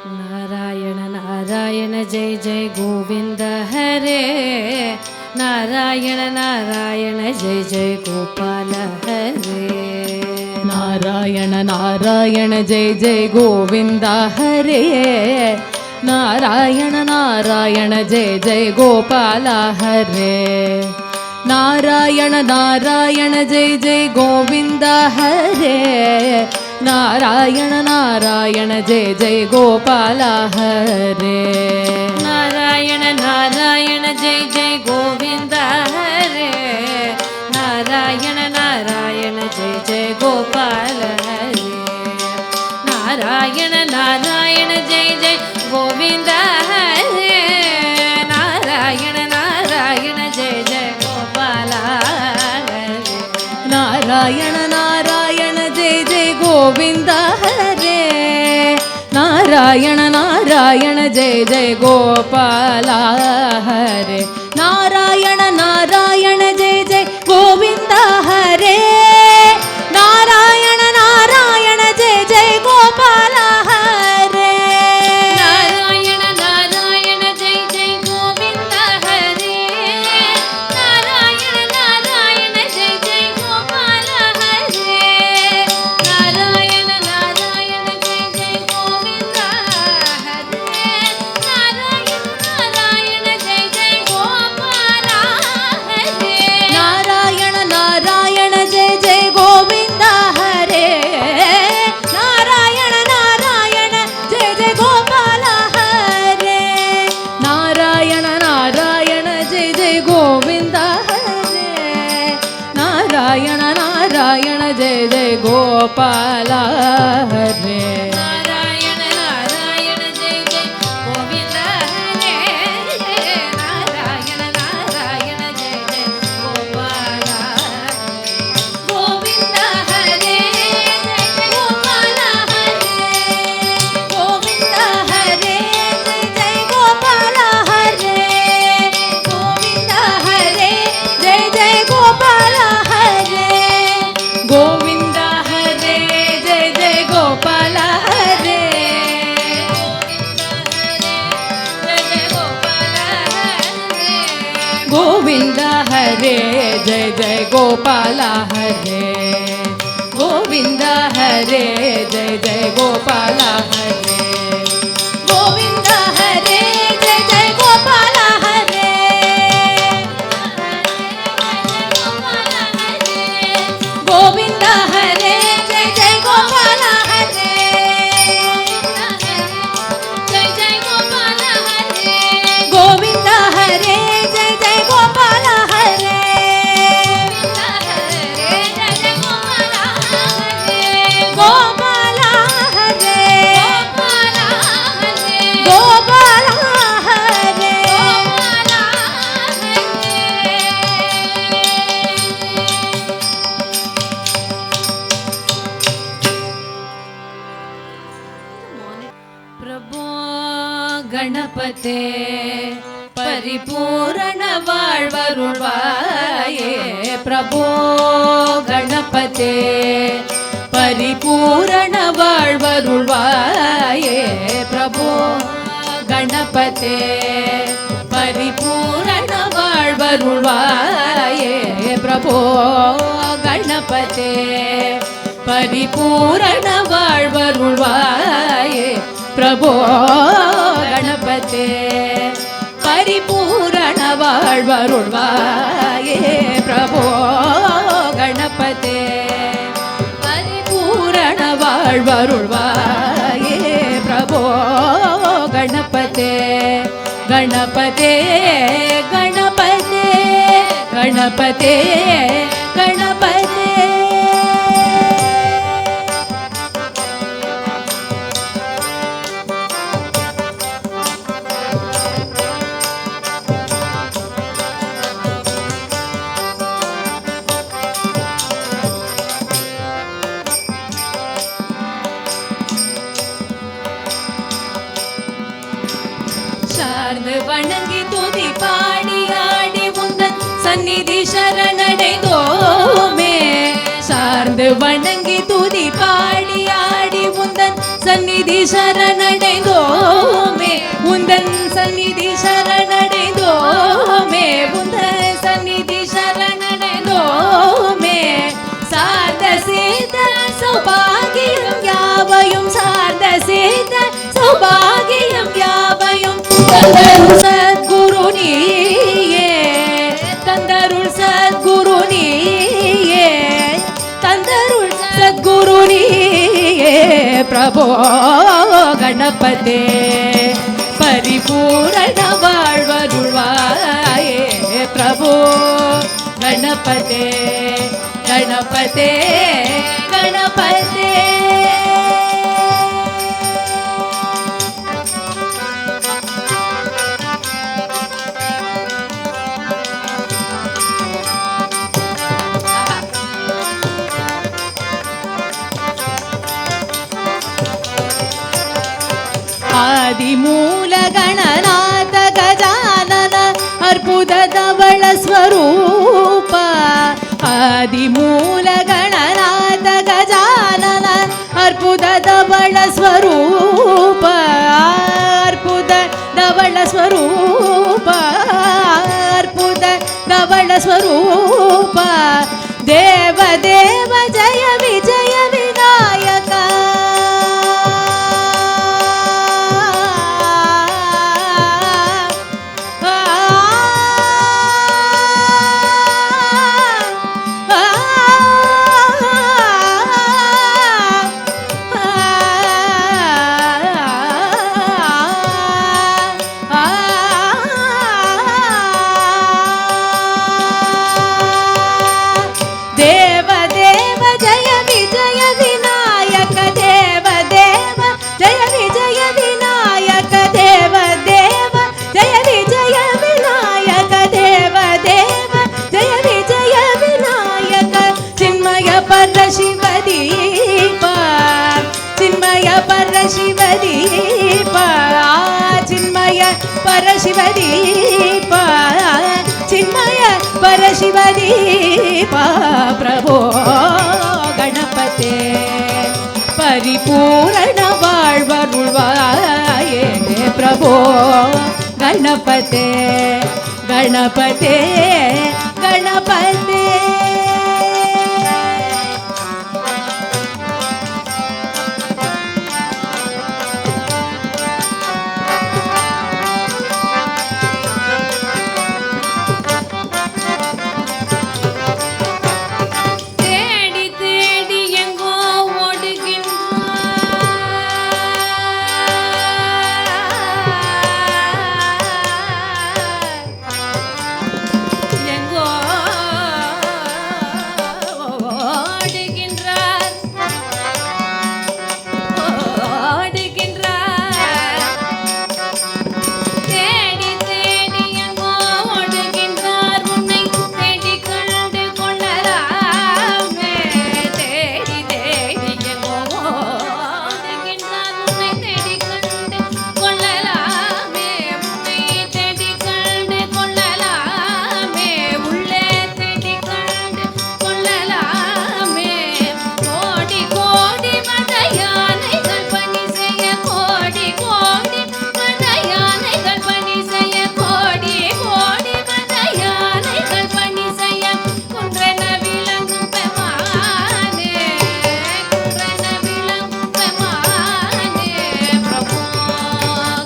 नारायण नारायण जय जय गोविंद हरे, नारायण नारायण जय जय गोपाल हरे, नारायण नारायण जय जय गोविंद हरे, नारायण नारायण जय जय गोपाल हरे, नारायण नारायण जय जय गोविंद हरे, नारायण नारायण जय जय गोपाल हरे, नारायण नारायण जय जय गोविंद हरे, नारायण नारायण जय जय गोपाल हरे, नारायण नारायण जय जय गोविंद हरे, नारायण नारायण जय जय गोपाल हरे, नारायण नारायण जय जय गोविंद हरे, नारायण नारायण जय जय गोपाल हरे, नारायण नारायण जय जय गोविंद हरे, नारायण नारायण जय जय गोपाल हरे, नारायण नारायण जय जय गोविंद हरे, नारायण नारायण जय जय गोपाल हरे, नारायण नारायण जय जय गोविंद हरे, नारायण नारायण जय जय गोपाल हरे, नारायण नारायण जय जय गोविंद हरे, नारायण नारायण जय जय गोपाल हरे, नारायण नारायण जय जय गोविंद हरे, नारायण नारायण जय जय गोपाल हरे, नारायण नारायण जय जय गोविंद हरे, नारायण नारायण जय जय गोपाल हरे, गोविंद हरे जय जय गोपाल हरे, गोविंद हरे जय जय गोपाल हरे, गोविंद हरे जय जय गोपाल हरे, गोविंद हरे जय जय गोपाल हरे, गोविंद हरे जय जय गोपाल हरे, गोविंद हरे जय जय गोपाल हरे, गोविंद हरे जय जय गोपाल हरे, गोविंद हरे जय जय गोपाल हरे, जय जय गोपाल हरे, गोविंद हरे जय जय गोपाल हरे, गोपाल हरे, गोपाल हरे, प्रभो गणपते परिपूर्ण வாழ்வருள்வாயே, प्रभो गणपते परिपूर्ण வாழ்வருள்வாயே, प्रभो गणपते परिपूर्ण வாழ்வருள்வாயே, प्रभो गणपते परिपूर्ण வாழ்வருள்வாயே, प्रभो गणपते परिपूर्ण வாழ்வருள்வாயே, प्रभो गणपते परिपूर्ण வாழ்வருள்வாये, प्रभो गणपते गणपते गणपते गणपते गणपते வணங்கி துதி பாடி ஆடி உந்தன் சந்நிதி சரணடைந்தோமே சார்ந்து வணங்கி துதி பாடி ஆடி உந்தன் சந்நிதி சரணடைந்தோமே உந்தன் சந்நிதி சரணடைந்தோமே உந்தன் சந்நிதி சரணடைந்தோமே சார்ந்த சீத சௌபாகியம் யாவையும் சார்ந்த சீத சௌபாகியம் யாவையும் தந்தருள் சத்குரு நீயே தந்தருள் சத்குரு நீயே தந்தருள் சத்குரு நீயே பிரபோ கணபதே பரிபூரண வாழ்வருள்வாயே பிரபோ கணபதே கணபதே கணபதே ಆದಿಮೂಲ ಗಣನಾಥ ಗಜಾನನ ಅರ್ಬುದ ಧವಳ ಸ್ವರೂಪ ಆದಿಮೂಲ ಗಣನಾಥ ಗಜಾನನ ಅರ್ಬುದ ಧವಳ ಸ್ವರೂಪ ಅರ್ಬುದ ಧವಳ ಸ್ವರೂಪ ಅರ್ಬುದ ಧವಳ ಸ್ವರೂಪ ದೇವ ದೇವ ಜಯ ವಿಜಯ ವಿನಾಯಕ ಶಿವದೀಪ ಚಿನ್ಮಯ ಪರಶಿವದೀಪ ಚಿನ್ಮಯ ಪರಶಿವದೀಪ ಪ್ರಭೋ ಗಣಪತೆ ಪರಿಪೂರ್ಣ வாழ்வருள்வாயே ಪ್ರಭೋ ಗಣಪತೆ ಗಣಪತೆ ಗಣಪತೆ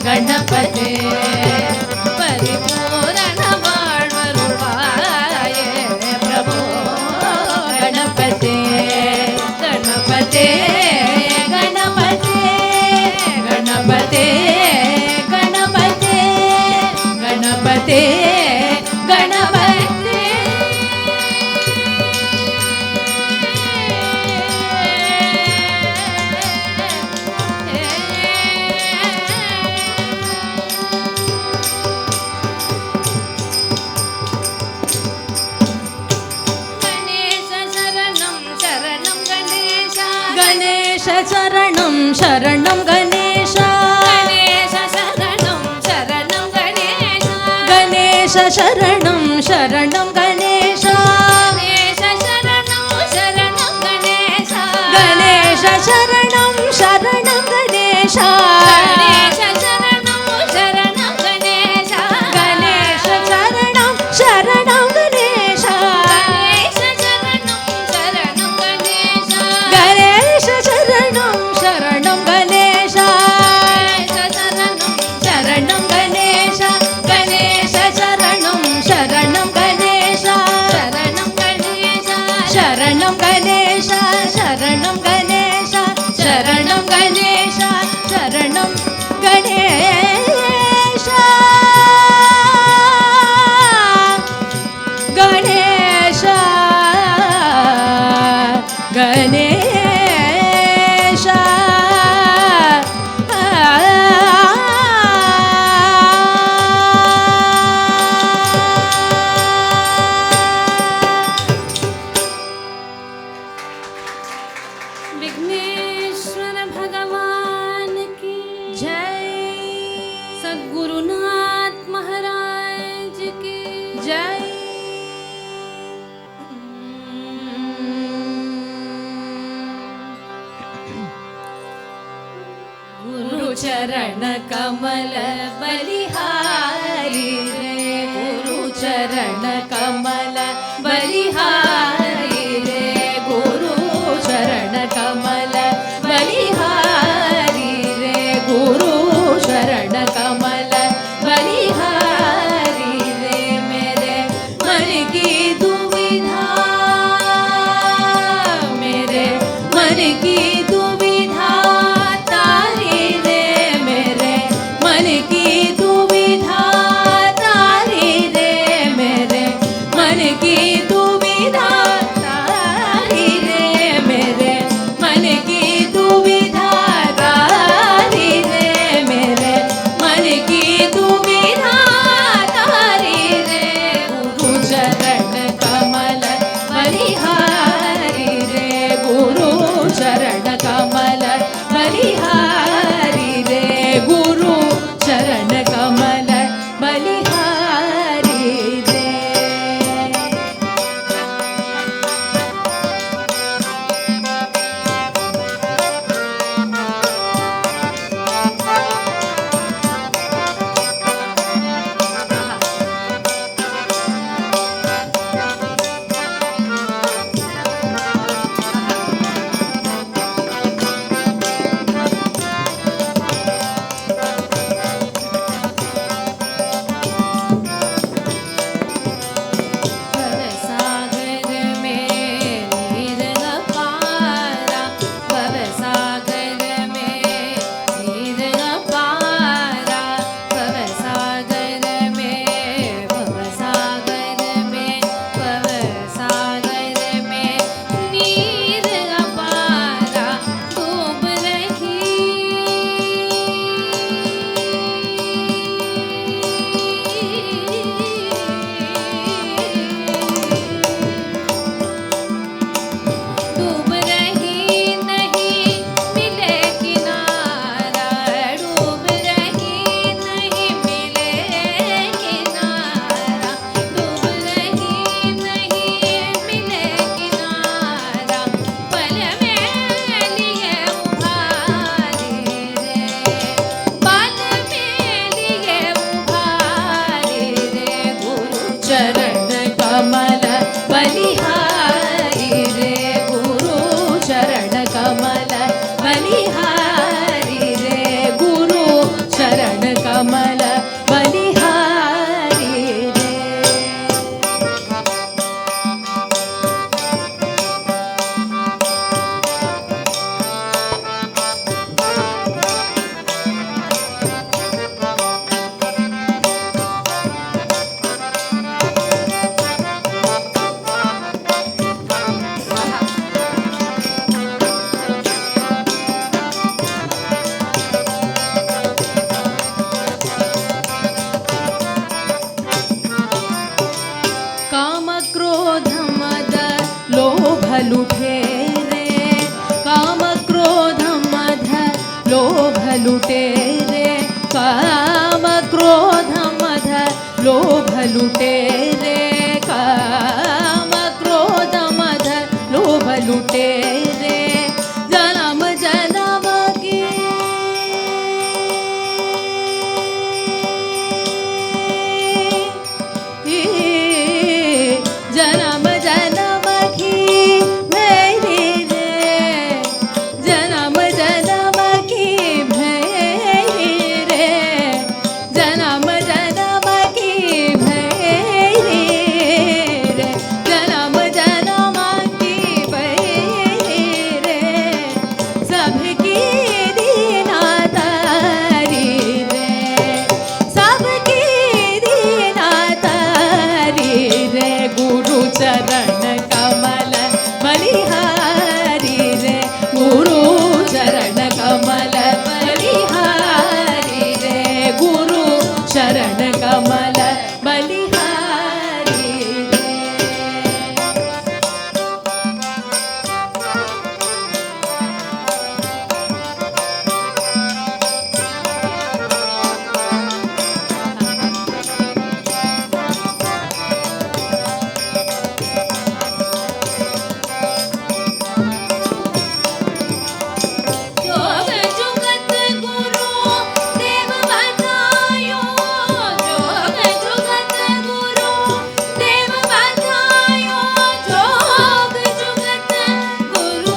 ಗಣಪತೆ ಪರಿಪೂರ್ಣ வாழ்வருள்வாயே ಪ್ರಭೋ ಗಣಪತೆ ಗಣಪತೆ ಗಣಪತೆ ಗಣಪತೆ ಗಣಪತೆ ಗಣಪತೆ ಗಣಪತೆ ಗಣೇಶ ಶರಣಂ ಶರಣಂ ಗಣೇಶ ಗಣೇಶ ಶರಣಂ ಶರಣಂ ಗಣೇಶ शरणं शरणं गणेश गणेश शरणं शरणं गणेश गणेश शरणं शरणं गणेश गणेश शरणं शरणं गणेश गणेश शरणं शरणं गणेश गणेश शरणं शरणं गणेश गणेश शरणं शरणं गणेश शरणं गणेश गणेश शरणं शरणं गणेश शरणं गणेश शरणं गणेश शरणं गणेश शरणं गणेश शरणं गणेश गणेश गणेश विघ्नेश्वर भगवान की जय सद्गुरुनाथ महाराज की जय गुरु चरण कमल बलिहारी रे गुरु चरण कमल बलिहारी रे गुरु चरण कमल बलिहारी रे गुरु शरण कमल बलिहारी रे मेरे मन की दुविधा मेरे मन की दुविधा तारी रे मेरे मन की दुविधा तारी रे मेरे मन की दुविधा तारी रे मेरे मन की दुविधा तारी रे मेरे मन की दुविधा तारी रे गुरु चरण कमल बलिहारी रे गुरु चरण कमल बलिहारी रे गुरु चरण कमल बलिहारी रे भवसागर में नीर न पारा भवसागर में नीर न पारा भवसागर में भवसागर में भवसागर में नीर न पारा डूब डूब रही नहीं मिले किनारा डूब रही नहीं मिले किनारा डूब रही नहीं मिले किनारा पल में लिए उभारी रे पल में लिए उभारी रे गुरु चरण कमल बलिहारी रे गुरु चरण कमल बलिहारी रे गुरु चरण कमल बलिहारी रे लुठे रे काम क्रोध मध लोभ लुटे रे काम क्रोध मध लोभ लुटेरे काम क्रोध मद लोभ लुटेरे जन्म जन्म की जन्म जन्म की मेरी रे जन्म जन्म की मेरी रे जन्म जन्म की मेरी रे जन्म जन्म की मेरी रे सबकी दीना तारी रे सबकी दीना तारी रे गुरु चरण कमल बलिहारी रे गुरु चरण कमल बलिहारी रे गुरु शरण कमल बलिहारी रे जोग जुगत गुरु देव बतायो जोग जुगत गुरु देव बतायो जोग जुगत गुरु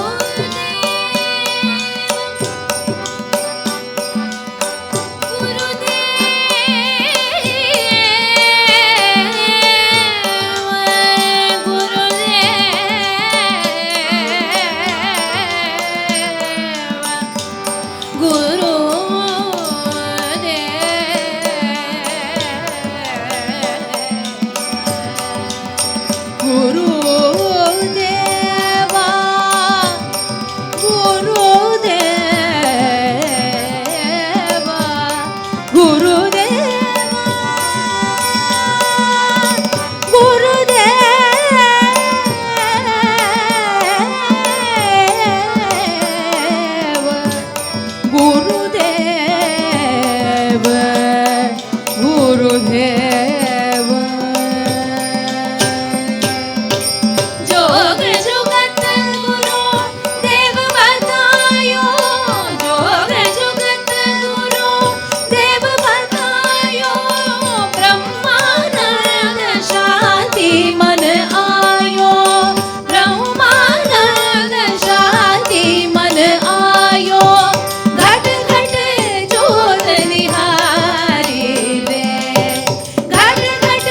गुरुदेवा गुरुदेवा गुरुदेवा गुरुदेव गुरुदेव जोग जुगत गुरु देव बतायो जोग जुगत गुरु देव बतायो ब्रह्मानंद शांति मन आयो ब्रह्मानंद शांति मन आयो घट घट जोत निहारी रे घट घट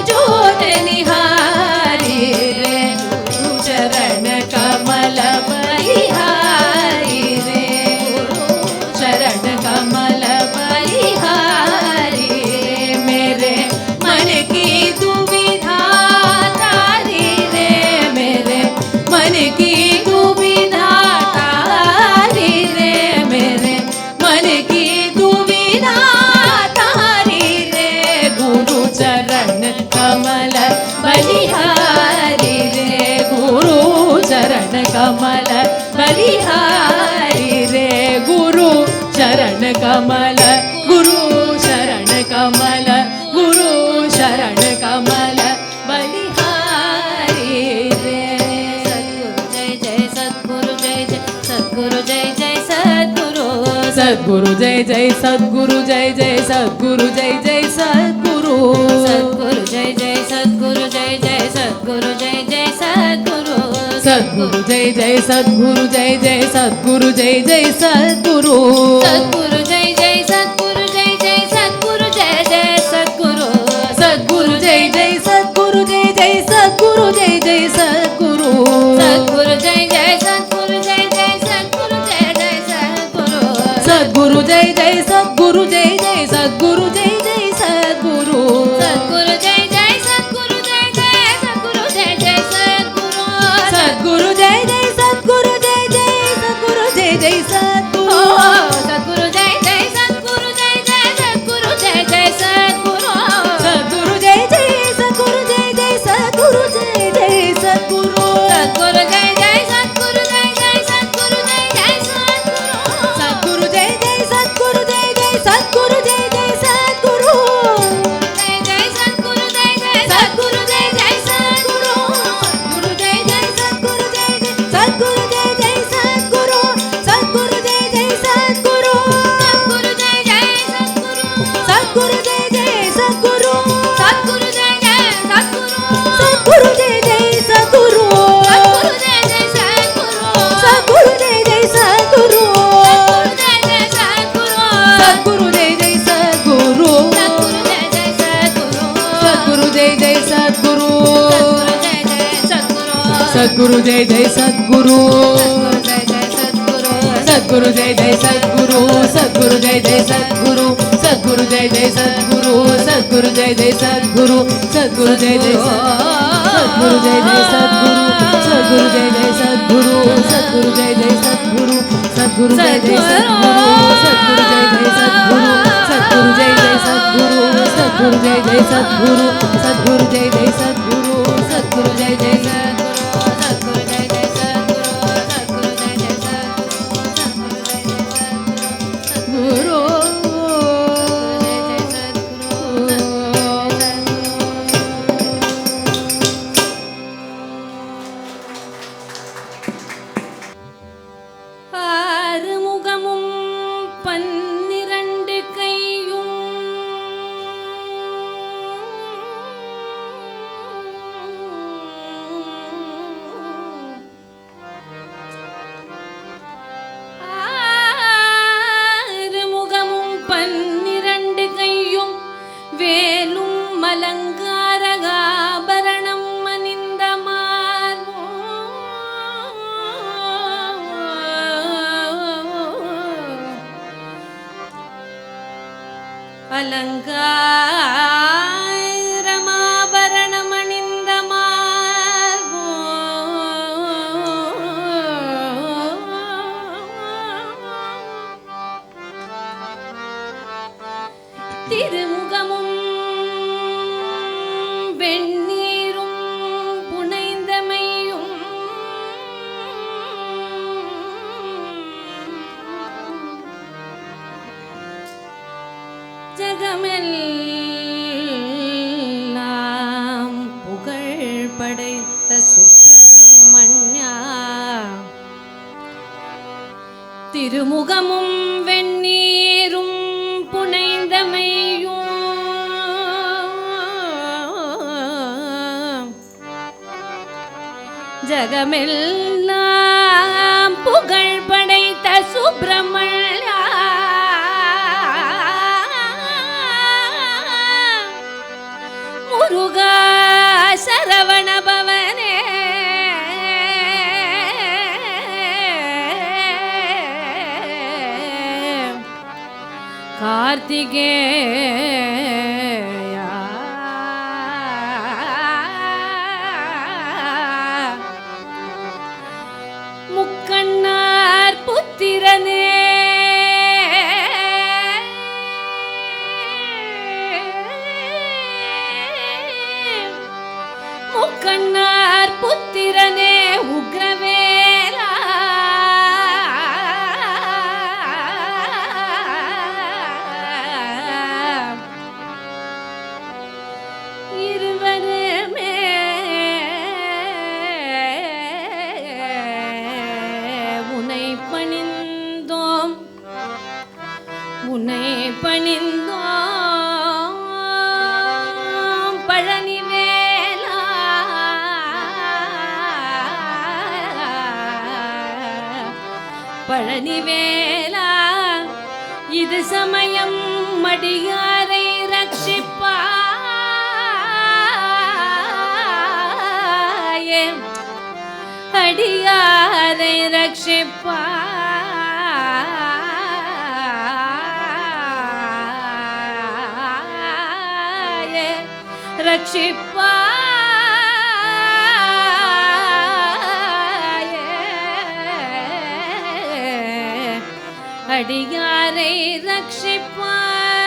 जोत निहारी रे गुरु चरण कमल बलिहारी रे गुरु चरण कमल बलिहारी रे मेरे मन की दुविधा तारी रे मेरे मन की दुविधा तारी रे मेरे मन की दुविधा तारी रे गुरु चरण कमल बलिहारी रे गुरु चरण कमल बलिहारी रे गुरु चरण कमल गुरु शरण कमल गुरु शरण कमल बलिहारी रे सद्गुरु जय जय सद्गुरु जय जय सद्गुरु सद्गुरु जय जय सद्गुरु जय जय सद्गुरु जय जय सद्गुरु सद्गुरु जय जय सद्गुरु जय जय सद्गुरु जय जय सद्गुरु सद्गुरु जय जय सद्गुरु जय जय सद्गुरु जय जय सद्गुरु सद्गुरु जय जय सद्गुरु जय जय सद्गुरु जय जय सद्गुरु सद्गुरु जय जय सद्गुरु जय जय सद्गुरु जय जय सद्गुरु सद्गुरु जय जय सद्गुरु जय जय सद्गुरु जय जय सद्गुरु सद्गुरु जय जय सद्गुरु जय जय सद्गुरु जय जय सद्गुरु सद्गुरु जय जय सद्गुरु जय जय सद्गुरु जय जय सद्गुरु सद्गुरु जय जय सद्गुरु जय जय सद्गुरु जय जय सद्गुरु सद्गुरु जय जय सद्गुरु जय जय सद्गुरु जय जय सद्गुरु सद्गुरु जय जय सद्गुरु जय जय सद्गुरु जय जय सद्गुरु सद्गुरु जय जय सद्गुरु जय जय सद्गुरु जय जय सद्गुरु सद्गुरु जय जय सद्गुरु जय जय सद्गुरु जय जय सद्गुरु सद्गुरु जय जय सद्गुरु सद्गुरु जय जय सद्गुरु सद्गुरु जय जय सद्गुरु सद्गुरु जय जय सद्गुरु सद्गुरु जय जय सद्गुरु सद्गुरु जय जय सद्गुरु जय जय सद्गुरु सद्गुरु जय जय सद्गुरु सद्गुरु जय जय सद्गुरु सद्गुरु जय जय सद्गुरु सद्गुरु जय जय सद्गुरु सद्गुरु जय जय सद्गुरु सद्गुरु जय जय सद्गुरु सद्गुरु जय जय सद्गुरु सद्गुरु जय जय सद्गुरु सद्गुरु जय जय सद्गुरु सद्गुरु जय जय सद्गुरु ஆறுமுகமும் 12 கையும் ஆறுமுகமும் 12 கையும் வேலும் அலங்கார ஆபரணம் அணிந்த அலங்காரமாபரணமணிந்த மார்போ திருமுகமும் வெண்ணீரும் புனைந்தமையும் ஜகமெல்லாம் புகழ் படைத்த சுப்பிரமணியா திருமுகமும் வெண்ணீரும் புனைந்தமையும் ஜகமெல்லாம் புகழ் படைத்த சுப்பிரமணியா முருகா சரவண பவனே கார்த்திகேயா முக்கண்ணார் புத்திரனே முக்கண்ணார் புத்திரனே உக்ரவேலா இருவருமே உன்னை பணிந்தோம் உன்னை பணிந்தோம் பழனிவேலா பழனிவேலா இது சமயம் மடியாரை ரட்சிப்பாயே அடியாரை ரட்சிப்பாயே ரட்சிப்பாயே அடியாரை ரட்சிப்பாயே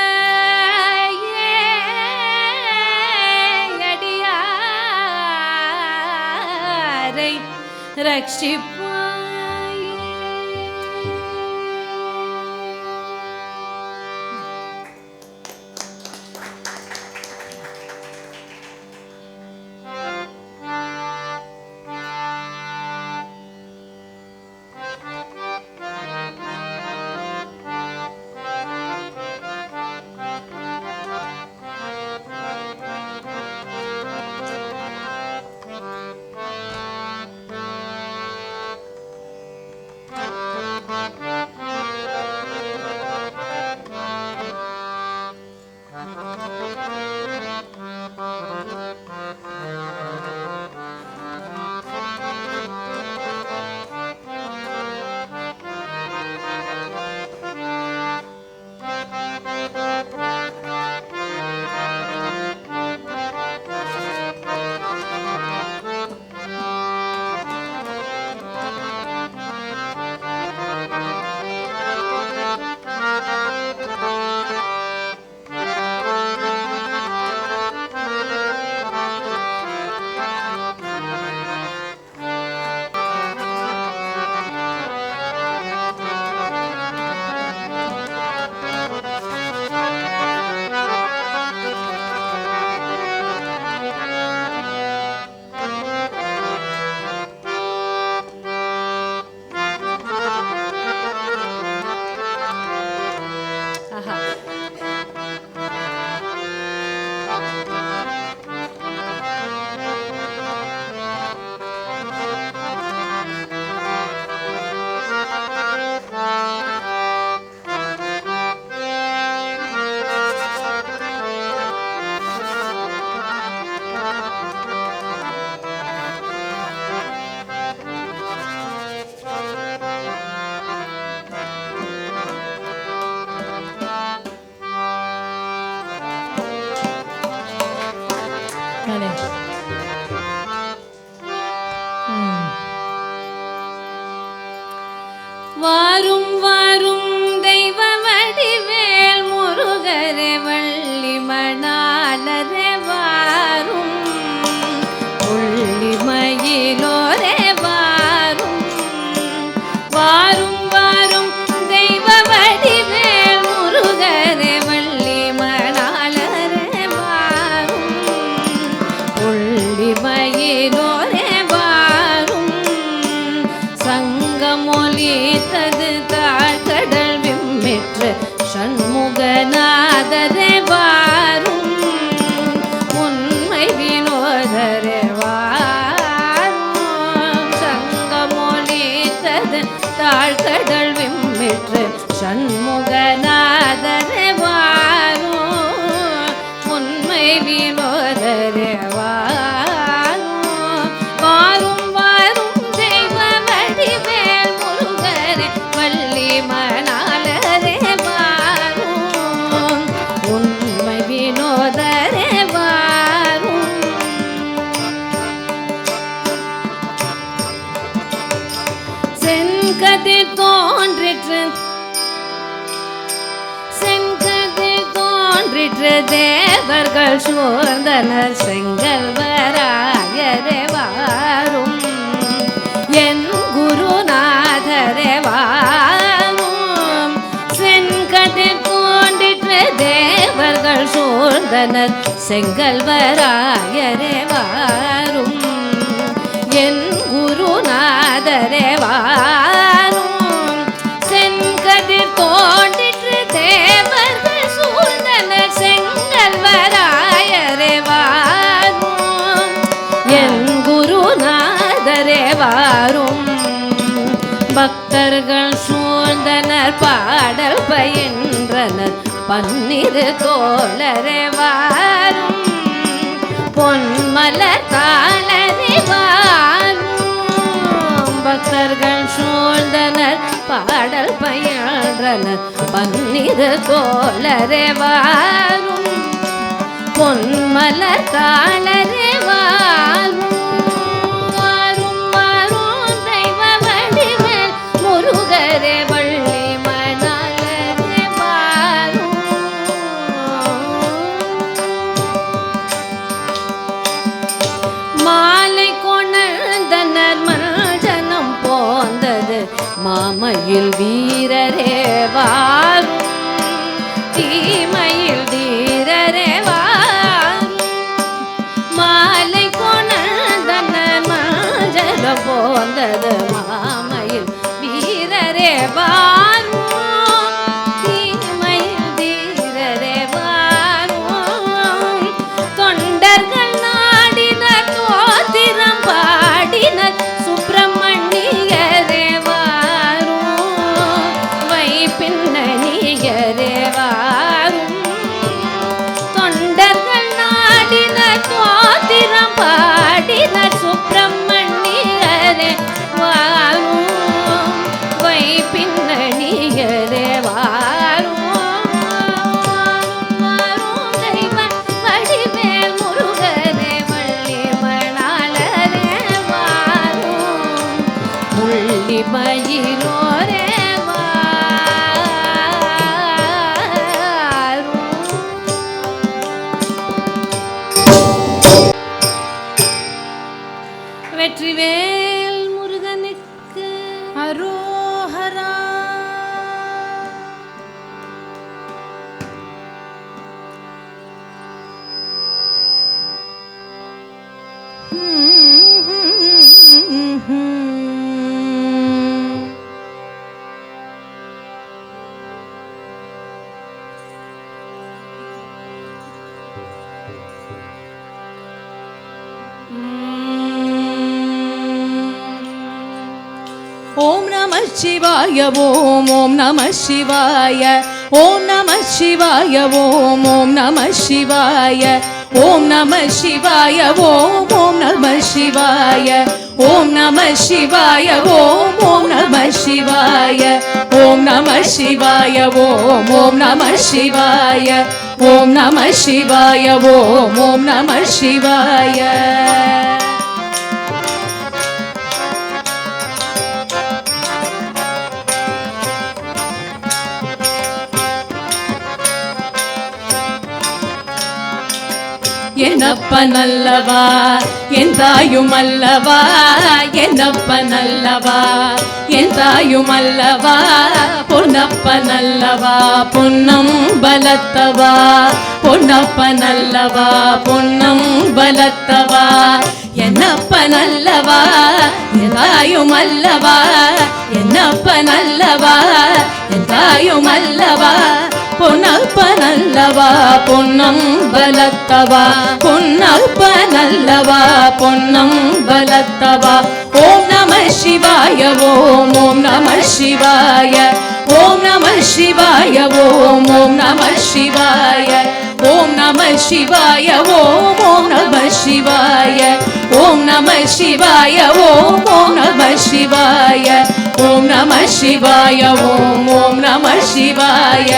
அடியாரை ரட்சிப்பாயே வாரும் வாரும் தெய்வ வடிவேல் முருகரே வள்ளி மணாலரே வாரும் உள்ளிமயிலோரே வாரும் வாரும் வாரும் தெய்வ வடிவேல் முருகரே வள்ளி மணாலரே வாரும் உள்ளிமயிலோரே வாரும் சங்கமொலித்தது தாழ்கடல் விம்மிற்று ஷண்முகநாதரே வாரும் உண்மை வினோதரே வாரும் சங்கமொலித்தது தாழ்கடல் விம்மிற்று ஷண்முகநாதரே வாரும் உண்மை வினோதரே வாரும் வாரும் வாரும் தெய்வ வடிவேல் முருகரே வள்ளி மணாலரே வாரும் உண்மை வினோதரே வாரும் செங்கதிர் தோன்றிற்று செங்கதிர் தோன்றிற்று தேவர்கள் சூழ்ந்தனர் செங்கல்வராயரே வாரும் என் குருநாதரே வாரும் செங்கதிர் தோன்றிற்று தேவர்கள் சூழ்ந்தனர் செங்கல்வராயரே வாரும் என் குருநாதரே வாரும் செங்கதிர் தோன்றிற்று தேவர்கள் சூழ்ந்தனர் செங்கல்வராயரே வாரும் என் குருநாதரே வாரும் பக்தர்கள் சூழ்ந்தனர் பாடல் பயின்றனர் பன்னிரு தோழரே வாரும் பொன்மலர் தாளரே வாரும் பக்தர்கள் சூழ்ந்தனர் பாடல் பயின்றனர் பன்னிரு தோழரே வாரும் பொன்மலர் தாளரே வாரும் வாரும் வாரும் தெய்வ வடிவேல் முருகரே வள்ளி மணாலரே வாரும் மாலை கொணர்ந்தனர் மஞ்சனம் போந்தது மாமையில் வீரரே வாரும் தீமையில் வீரரே வாரும் மாலை கொணர்ந்தனர் மஞ்சனம் போந்தது மாமையில் வீரரே வாரும் தீமையில் வீரரே வாரும் தொண்டர்கள் நாடினர் தோத்திரம் பாடினர் சுப்பிரமணியரே வாரும் வைப்பின்னணியரே வாரும் தொண்டர்கள் நாடினர் தோத்திரம் பாடினர் சுப்பிரமணியரே வாரும் வைப்பின்னணியரே வாரும் சிவாய ஓம் ஓம் நம சிவாய ஓம் நம சிவாய ஓம் ஓம் நம சிவாய ஓம் நம சிவாய ஓம் ஓம் நம சிவாய ஓம் நம சிவாய ஓம் ஓம் நம சிவாய ஓம் நம சிவாய ஓம் ஓம் நம சிவாய ஓம் நம சிவாய ஓம் ஓம் நம சிவாய. என்னப்ப நல்லவா என் தாயும் அல்லவா என்னப்ப நல்லவா என் தாயும் அல்லவா பொன்னப்ப நல்லவா பொன்னம் பலத்தவா பொன்னப்ப நல்லவா பொன்னம் பலத்தவா என்னப்ப நல்லவா என் தாயும் அல்லவா என்னப்ப நல்லவா என் தாயும் அல்லவா பொன்னப்ப நல்லவா பொன்னம் பலத்தவா பொன்னப்ப நல்லவா பொன்னம் பலத்தவா. ஓம் நம சிவாய ஓம் ஓம் நம சிவாய ஓம் நம சிவாய ஓம் ஓம் நம சிவாய ஓம் நம சிவாய ஓம் ஓம் நம சிவாய ஓம் நம சிவாய ஓம் ஓம் நம சிவாய ஓம் நம சிவாய ஓம் ஓம் நம சிவாய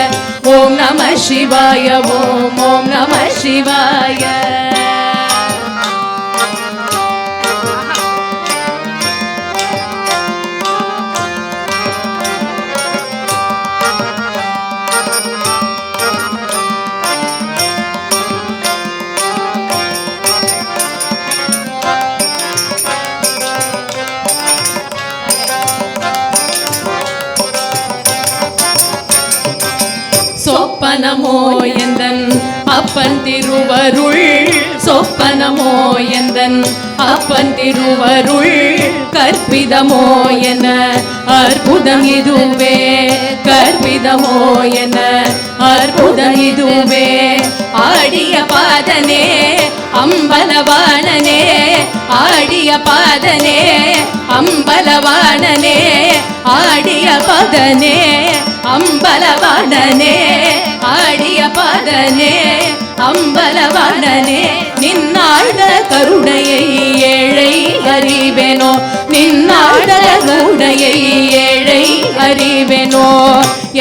ஓம் நம சிவாய ஓம் ஓம் நம சிவாய. சொப்பனமோ எந்தன் அப்பன் திருவருள் சொப்பனமோ எந்தன் அப்பன் திருவருள் கற்பிதமோ என அற்புதம் இதுவே கற்பிதமோ என அற்புதம் இதுவே ஆடிய பாதனே அம்பலவாணனே ஆடிய பாதனே அம்பலவாணனே ஆடிய பாதனே அம்பலவாணனே ஆடிய பாதனே அம்பலவாணனே நின்னாட கருணையை ஏழை அறிவேனோ நின்னாட கருணையை ஏழை அறிவேனோ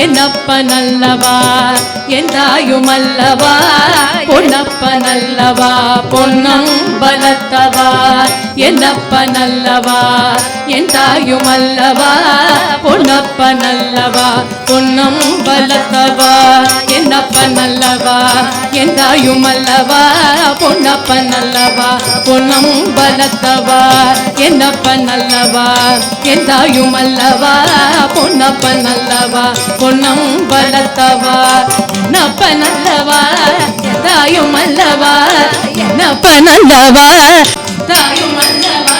என்னப்ப நல்லவா என் தாயும் அல்லவா பொன்னப்ப நல்லவா பொன்னம் பலத்தவா என்னப்ப நல்லவா என் தாயும் அல்லவா பொன்னப்ப நல்லவா பொன்னம் பலத்தவா என்னப்ப நல்லவா என் தாயும் அல்லவா பொன்னப்ப நல்லவா பொன்னம் பலத்தவா என்னப்ப நல்லவா என் தாயும் அல்லவா பொன்னப்ப நல்லவா பொன்னம் பலத்தவா என்னப்ப நல்லவா என் தாயும் அல்லவா என்னப்ப நல்லவா தாயும் அல்லவா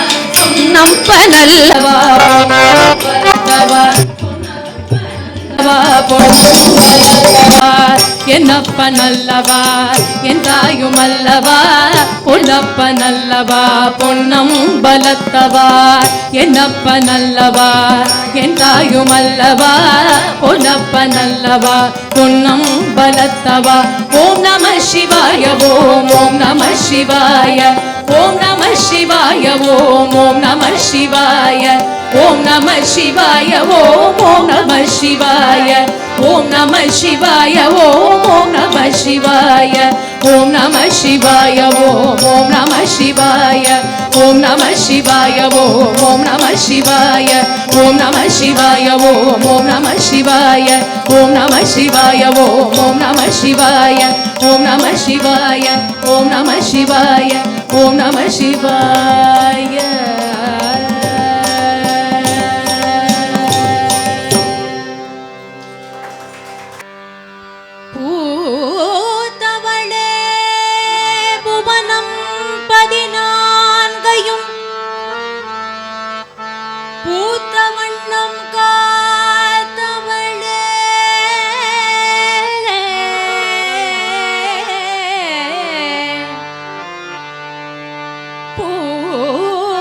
பொன்னப்ப நல்லவா பலத்தவா என்னப்ப நல்லவா என் தாயும் அல்லவா பொன்னப்ப நல்லவா பொன்னம் பலத்தவா என்னப்ப நல்லவா என் தாயும் அல்லவா பொன்னப்ப நல்லவா பொன்னம் பலத்தவா. ஓம் நம சிவாய ஓம் ஓம் நம சிவாய ஓம் நம சிவாய ஓம் ஓம் நம சிவாய ஓம் நம சிவாய ஓம் ஓம் நம சிவாய ஓம் நம சிவாய ஓம் ஓம் நம சிவாய ஓம் நம சிவாய ஓம் ஓம் நம சிவாய ஓம் நம சிவாய ஓம் ஓம் நம சிவாய ஓம் நம சிவாய ஓம் ஓம் நம சிவாய ஓம் நம சிவாய ஓம் ஓம் நம சிவாய ஓம் நம சிவாய ஓம் நம சிவாய ஓம் நம சிவாய. பூத்தவளே புவனம் 14 பூத்த வண்ணம் காத்தவளே பூத்த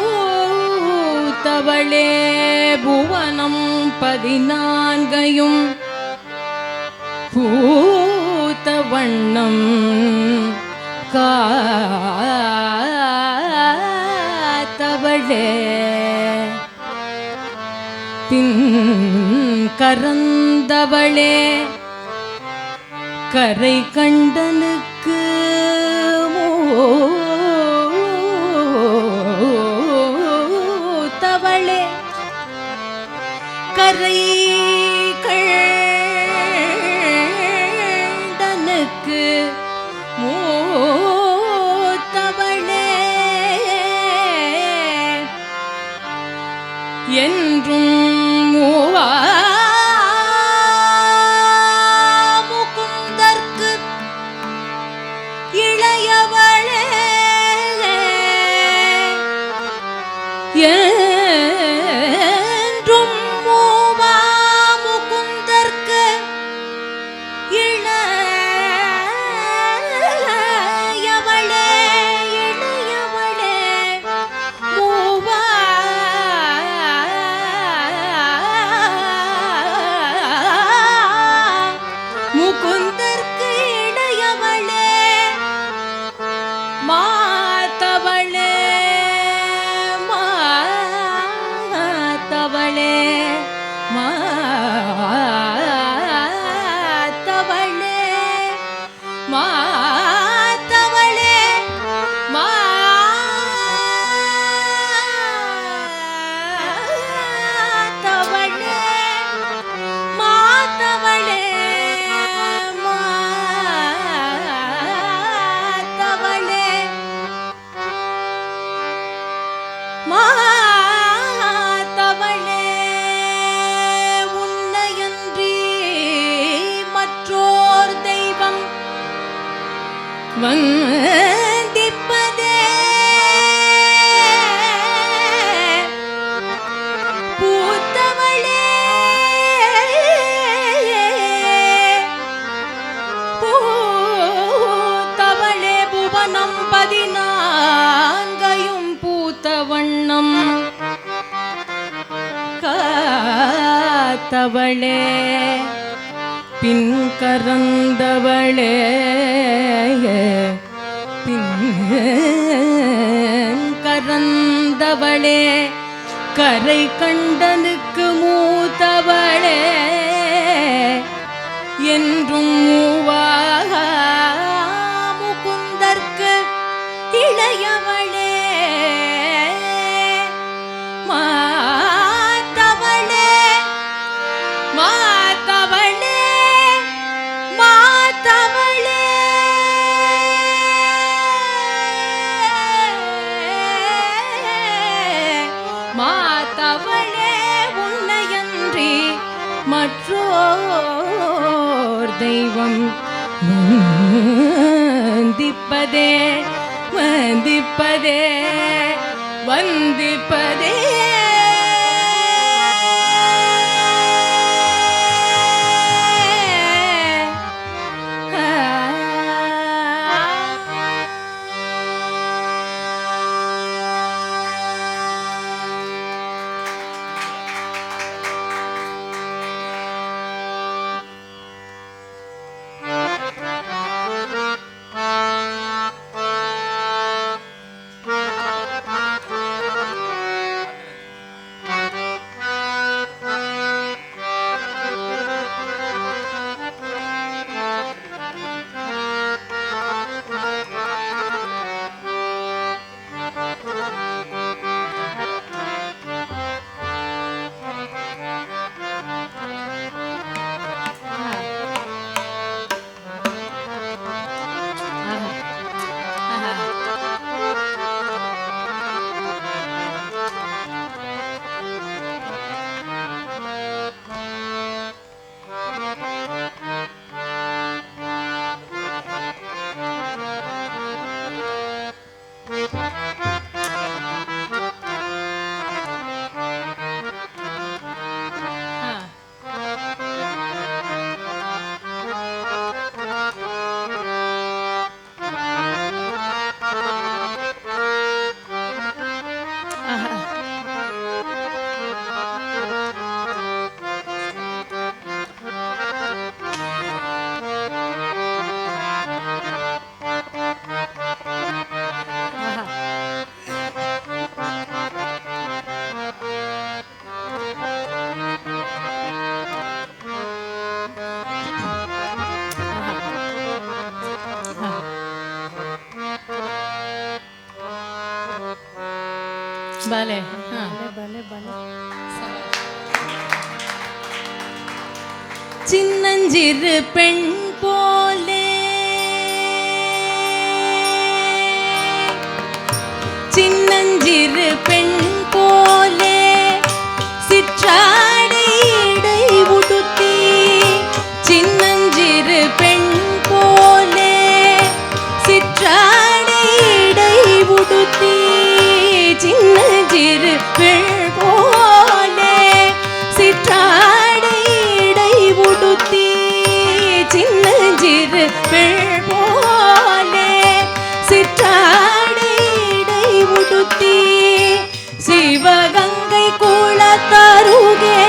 14யும் பூத்த வண்ணம் காத்தவளே பின் கரந்தவளே கரை கண்டனுக்கு மூத்தவளே கரை கண்டனுக்கு மூத்தவளே என்றும் மூவா முகுந்தற்கு இளையவளே என்றும் மூவா முகுந்தற்கு இளையவளே இளையவளே மூவா முகுந்தற்கு இளையவளே மாதவளே மாதவளே மாதவளே மாதவளே மாதவளே மாதவளே மாதவளே மாதவளே உன்னையன்றி மற்றோர் தெய்வம் வந்திப்பதே பூத்தவளே பூத்தவளே புவனம் 14யும் பூத்த வண்ணம் காத்தவளே பின் கரந்தவளே பின் கரந்தவளே கரை கண்டனுக்கு மூத்தவளே என்றும் மூவாக முகுந்தற்கு இளையவளே மாதவளே மாதவளே மாதவளே மாதவளே உன்னையன்றி மற்றோர் தெய்வம் வந்திப்பதே வந்திப்பதே வந்திப்பதே பலே சின்னஞ்சிறு பெண் போலே சின்னஞ்சிறு பெண் போலே சிற்றாடை இடை உடுத்தி சின்னஞ்சிறு பெண் போலே சிற்றாடை இடை உடுத்தி சின்னஞ்சிறு பெண் போலே சிற்றாடை இடை உடுத்தி சின்னஞ்சிறு பெண் போலே சிற்றாடை இடை உடுத்தி சிவகங்கை குளத்தருகே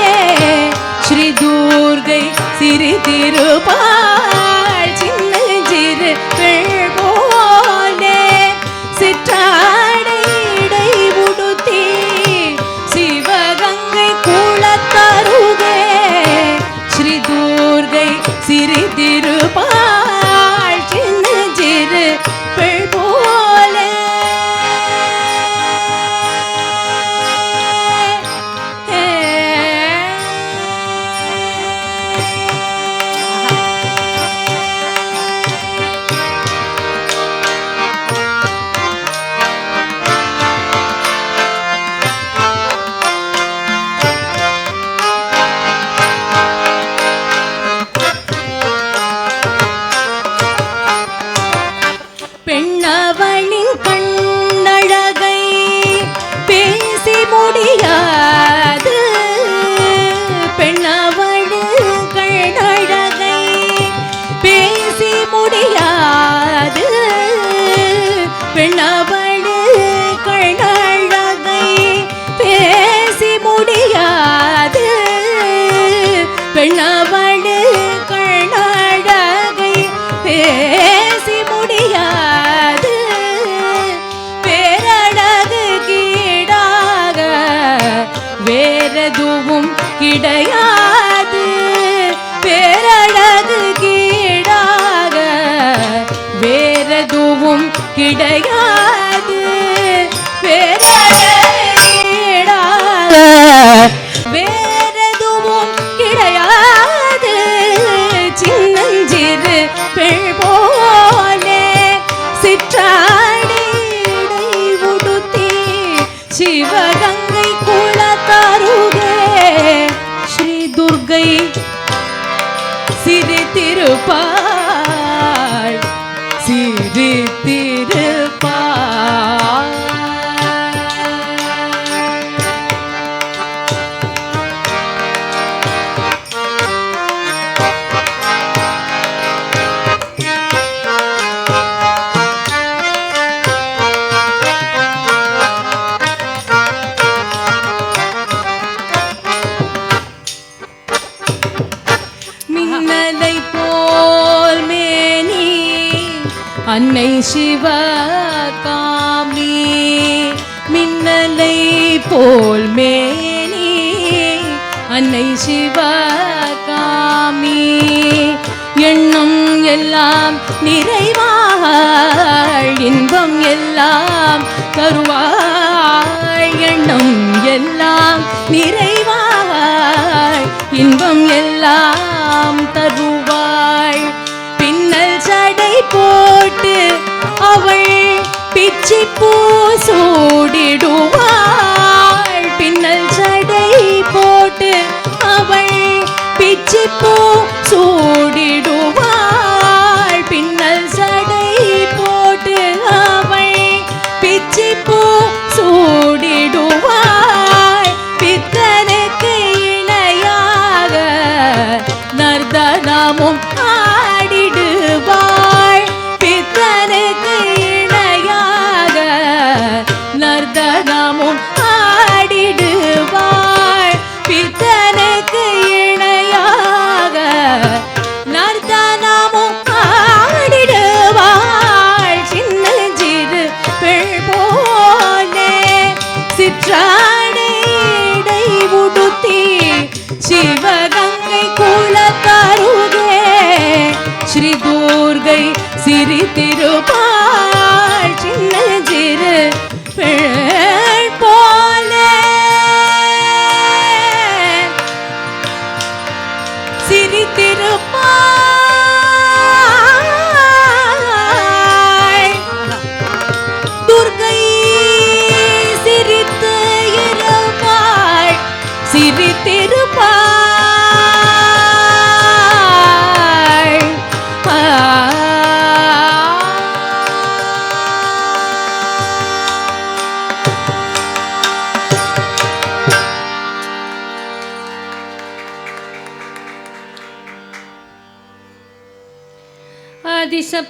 ஸ்ரீ துர்கை சிறு திருப்பாள் சின்னஞ்சிறு பெண் போலே சிற்றாடை இடை உடுத்தி சிவகங்கை குளத்தருகே ஸ்ரீ துர்கை சிறு திருப்பாள் சின்னஞ்சிறு பெண் போலே பெண்ணவளின் கண்ணழகை பேசி முடியாது பெண்ணவளின் கண்ணழகை பேசி முடியாது பெண்ணவளின் கண்ணழகை பேசி முடியாது பெண்ணவளின் கண்ணழகை பேசி முடியாது பேரழகு கீடாக வேறெதுவும் கிடையாது பேரழகு கீடாக வேறெதுவும் கிடையாது பேரழகு கீடாக வேறெதுவும் கிடையாது சின்னஞ்சிறு பெண் போலே சிற்றாடை இடை உடுத்தி சிவகங்கை குளத்தருகே ஸ்ரீ துர்கை சிறு திருப்பாள் சிறு திருப்பாள் மின்னலை போல் மேனி அன்னை சிவகாமி மின்னலை போல் மேனி அன்னை சிவகாமி எண்ணம் எல்லாம் நிறைவாள் இன்பம் எல்லாம் தருவாள் எண்ணம் எல்லாம் நிறைவாள் இன்பம் எல்லாம் தருவாள் பின்னல் சடை போட்டு அவள் பிச்சி பூ சூடிடுவாள் பின்னல் சடை போட்டு அவள் பிச்சி பூ சூடிடுவாள் பின்னல் சடை போட்டு அவள் பிச்சி பூ சூடிடுவாள் பித்தனுக்கு இணையாக நர்தனமும் ஆடிடுவாள் பித்தனுக்கு இணையாக நர்தனமும் ஆடிடுவாள் பித்தனுக்கு இணையாக நர்தனமும் ஆடிடுவாள் சின்னஞ்சிறு பெண் போலே சிற்றாடை இடை உடுத்தி சிவகங்கை குளத்தருகே ஸ்ரீ துர்கை சிறு திருப்பாள் சின்னஞ்சிறு பெண் போலே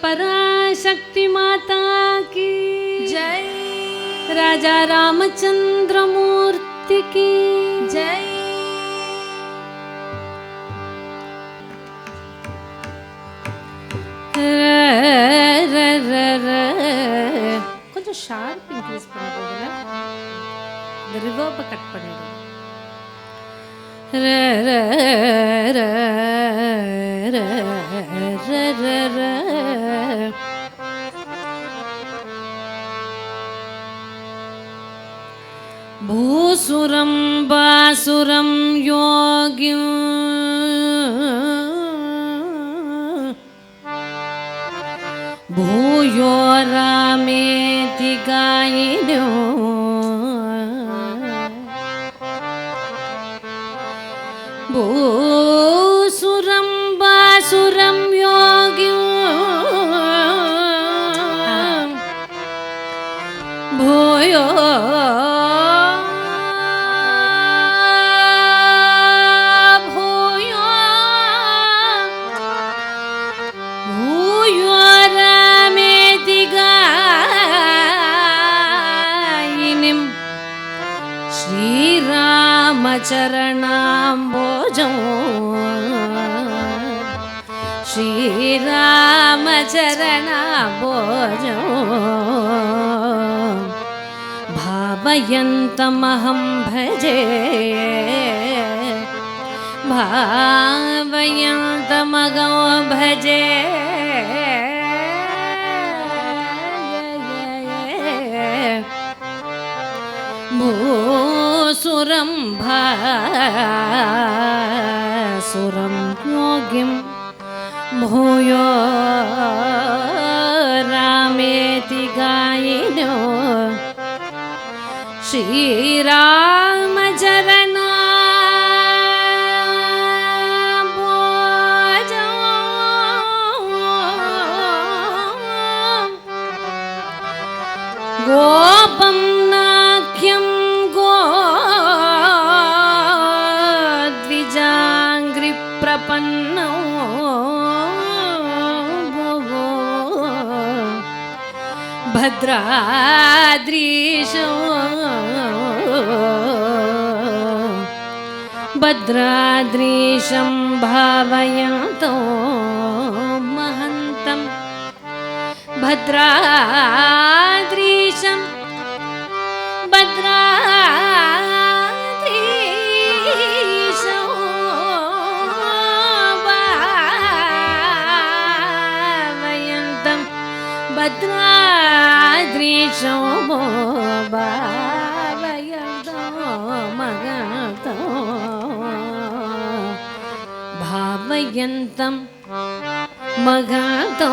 पराशक्ति माता की जय। राजा रामचंद्र मूर्ति की जय। கொஞ்சம் ஷார்ப் இன்க்ரீஸ் பண்ணுறதுல இந்த ரிவர்பை கட் பண்ணிடுங்க. भूसुरं बासुरं योगिं भूयो रामेति गायिनो भूसुरं बासुरं योगिं भूयो चरणाम्बोजं श्रीराम चरणाम्बोजं भावयन्तमहं भजे भावयन्तमहं भजे भूसुरं भासुरं योगिं भूयो रामेति गायिनो श्रीराम चरणाम्बोजं गोपं नाख्यं प्रपन्नो भद्राद्रीशो भद्राद्रीशं भावयन्तो महन्तं भद्राद्रीशं भद्राद्रीशो भावयन्तो महन्तो भावयन्तं महन्तो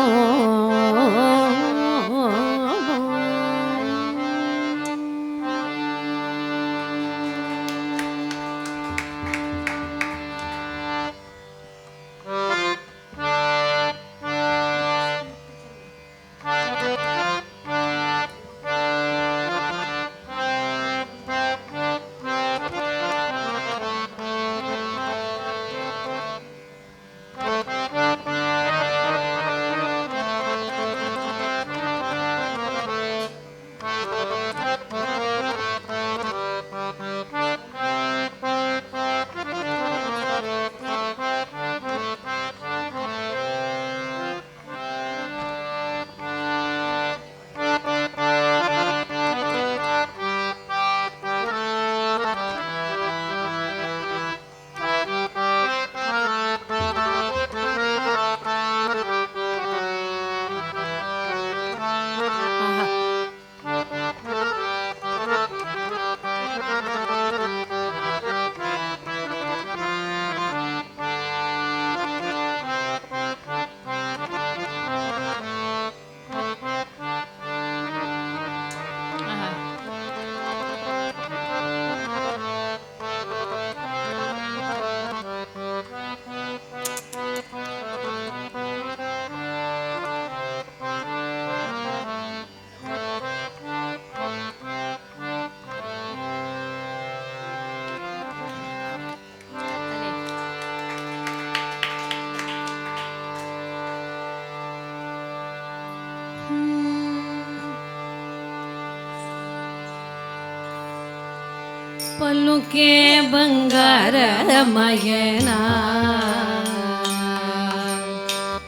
పలుకే బంగారమయనా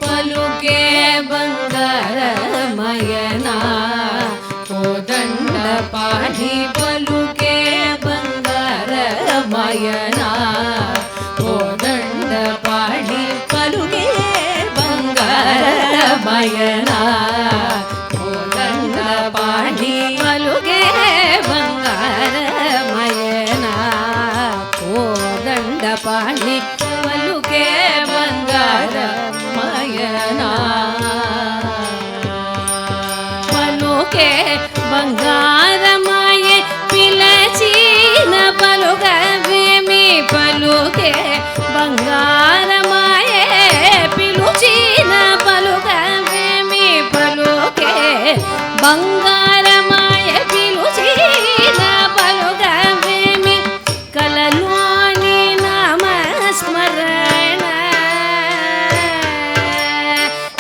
పలుకే బంగారమయనా కోదండ పాడి పలుకే బంగారమయనా కోదండ పాడి పలుకే బంగారమయనా కోదండ పాడి పలుకే బంగారమయనా కోదండ పాడి పలుకే బంగారమయనా పలుకే బంగారమయ పిలచిన పలుకవేమి పలుకే బంగారమయ పిలుచిన పలుకవేమి పలుకే బంగారమయ పిలుచిన పలుకవేమి కలలోని నామస్మరణ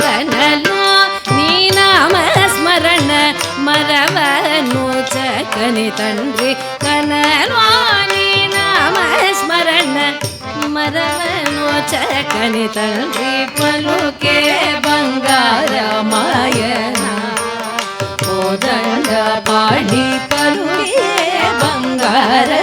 కలలో నీ నామస్మరణ మరవను చక్కని తండ్రి కనలోని నామస్మరణ మరవను చక్కని తండ్రి పలుకే బంగారమయనా కోదండ పాడి పలుకే బంగారమయనా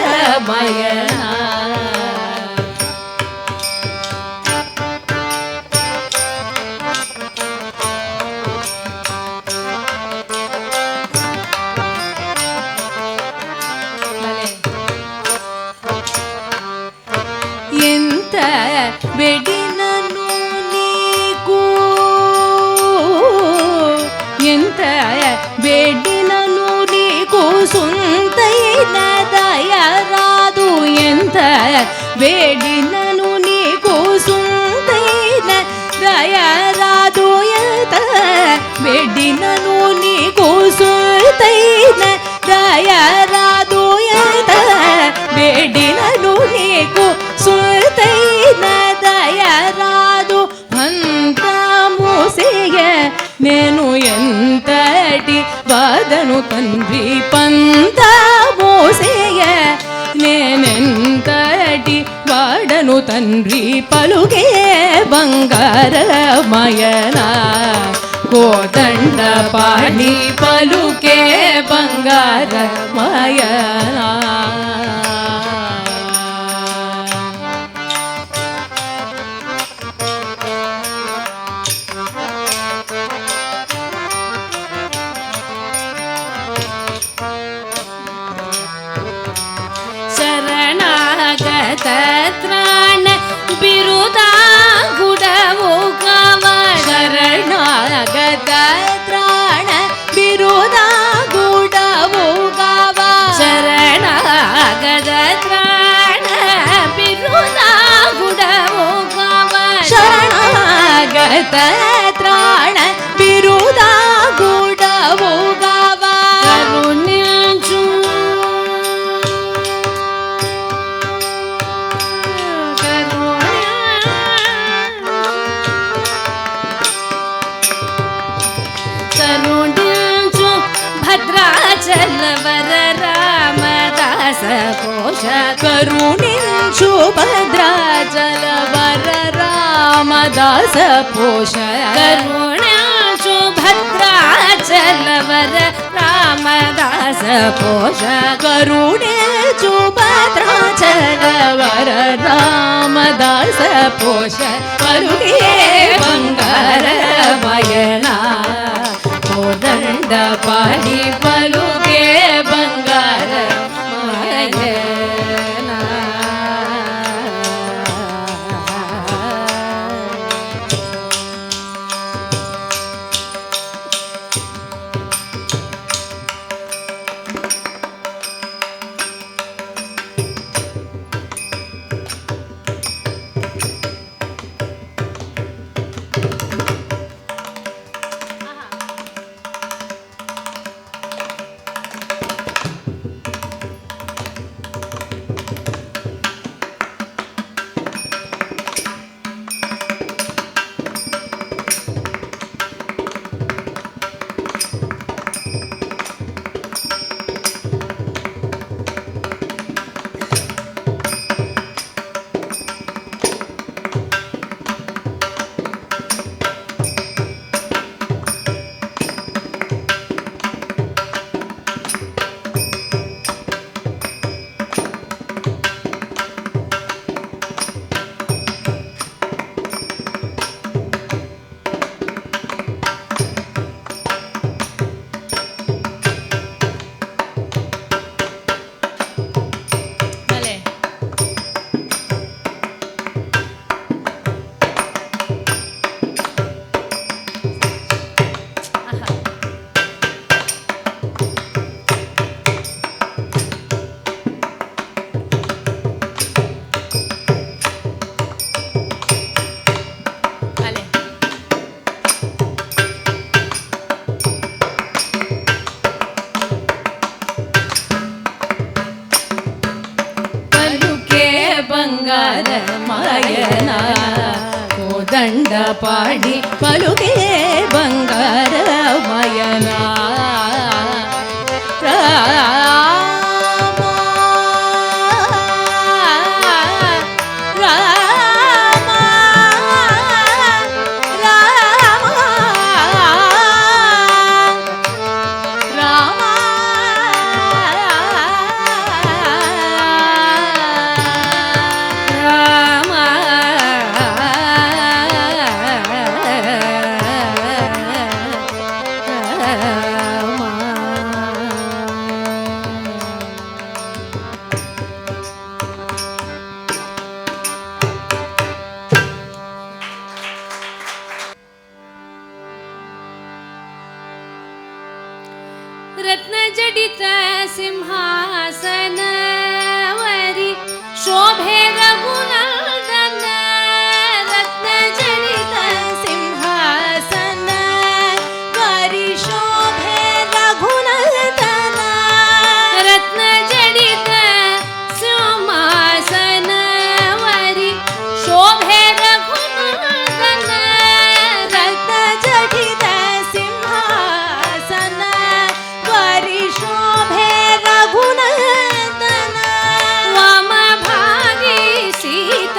ఎంత వెడినను నీకు ఎంత వెడినను నీకు సొంతైన దయరాదు ఎంత వేడినను నీకు సొంతైన దయరాదు ఎంత వెడినను నీకు సొంతైన దయరాదు ఎంత వేడినను నీకు సుతైన దయరాదు అంత మూసేయ నేను ఎంతటి వాదను తండ్రి పంత మూసేయ నేనెంతటి వాడను తండ్రి పలుకే బంగారమయనా కోదండ పాడి పలుకే బంగారమయనా త్రాణ బిరుదా గుడవు కవ శరణాగత త్రాణ బిరుదా గుడవు కవ శరణాగత త్రాణ బిరుదా గుడవు కవ శరణాగత త్రాణ బిరుదా గుడవు కవ కరుణించు భద్రాచలవర రామదాస పోష కరుణించు భద్రాచలవర రామదాస పోష కరుణించు భద్రాచలవర రామదాస పోష కరుణించు భద్రాచలవర రామదాస పోష పలుకే బంగారమయనా కోదండ పాడి పలుకే బంగారమయనా ದಂಡ ಪಾಡಿ ಪಲುಗೆ ಬಂಗಾರಮಯನ रत्नजडित सिंहासनवरि शोभे रघुनन्दन रत्नजडित सिंहासनवरि शोभे रघुनन्दन रत्नजडित सिंहासनवरि शोभे रघुनन्दन रत्नजडित शोभे रघुनन्दन वाम भागी सीता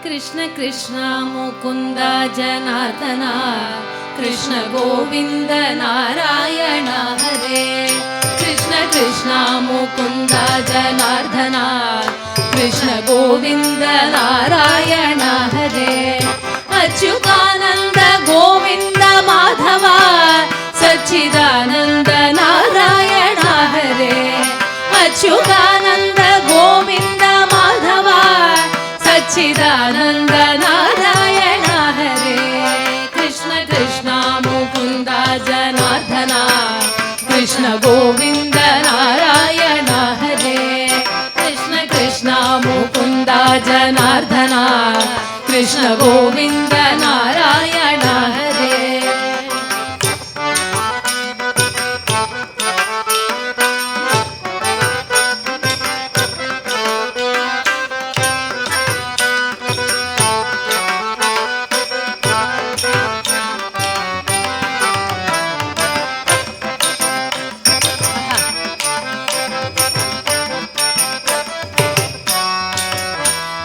कृष्ण कृष्ण मुकुन्द जनार्दन कृष्ण गोविन्द नारायण हरे कृष्ण कृष्ण मुकुन्द जनार्दन कृष्ण गोविन्द नारायण हरे अच्युतानन्द गोविन्द माधव सच्चिदानन्द नारायण हरे अच्युतानन्द गोविन्द माधव सच्चिदानन्द नारायण हरे कृष्ण कृष्ण मुकुन्द जनार्दन कृष्ण गोविन्द नारायण हरे कृष्ण कृष्ण मुकुन्द जनार्दन कृष्ण गोविन्द नारायण हरे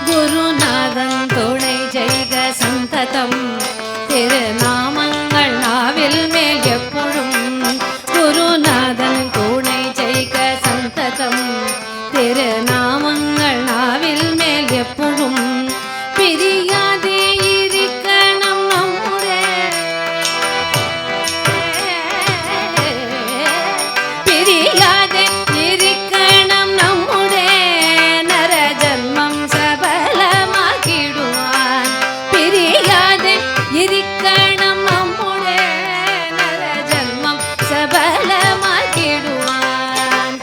குருநாதன் துணை ஜெய்க சந்ததம் திருநாமங்கள் நாவில் மேல் எப்பொழும் குருநாதன் துணை ஜெய்க சந்ததம் திருநாமங்கள் நாவில் மேல் எப்பொழும் பிரியாதே இருக்கணும் நம்முடைய பிரியாதே இருக்கணும் நம்முடைய நர ஜன்மம் சபலமாக்கிடுவான் பிரியாதே இருக்கணும் நம்முடைய நர ஜன்மம் சபலமாக்கிடுவான்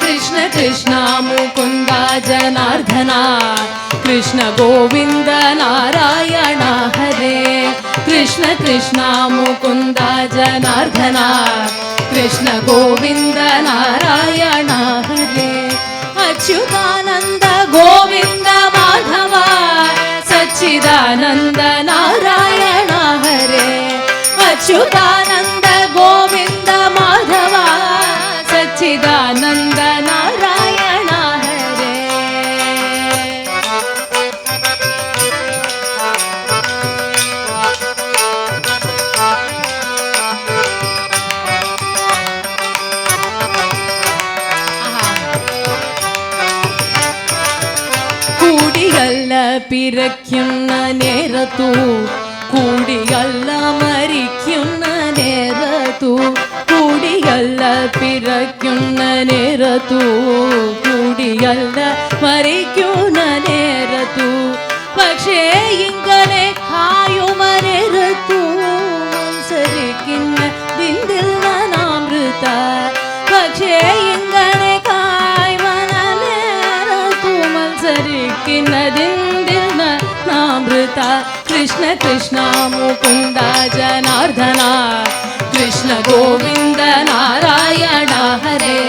கிருஷ்ண கிருஷ்ண முகுந்த ஜனார்தன कृष्ण गोविन्द नारायण हरे कृष्ण कृष्ण मुकुन्द जनार्दन कृष्ण गोविन्द नारायण हरे अच्युतानन्द गोविन्द माधव सच्चिदानन्द नारायण हरे अच्युतानन्द गोविन्द माधव सच्चिदानन्द नारायण हरे കൂടിയല്ല പിറയ്ക്കുന്ന നേരത്തു കൂടിയല്ല മരിക്കുന്ന നേരത്തു കൂടിയല്ല പിറയ്ക്കുന്ന നേരത്തു കൂടിയല്ല മരിക്കുന്ന നേരത്തു പക്ഷേ ഇങ്ങനെ കായുമ നേരത്തു മത്സരിക്കുന്ന ദിന്തിൽ നാമൃത പക്ഷേ ഇങ്ങനെ കായ്വന നേരത്തു മത്സരിക്കുന്ന ദിന്തിൽ നാമൃത कृष्ण कृष्ण मुकुन्द जनार्दन कृष्ण गोविन्द नारायण हरे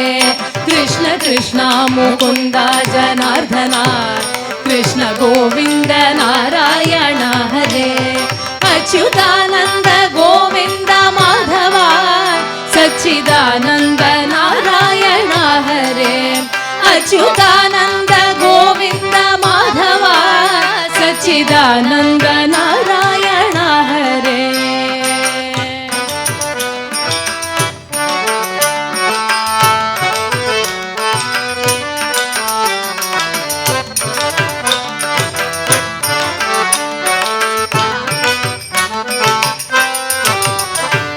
कृष्ण कृष्ण मुकुन्द जनार्दन कृष्ण गोविन्द नारायण हरे अच्युतानन्द गोविन्द माधव सच्चिदानन्द नारायण हरे अच्युतानन्द गोविन्द माधव सच्चिदानन्द नारायण हरे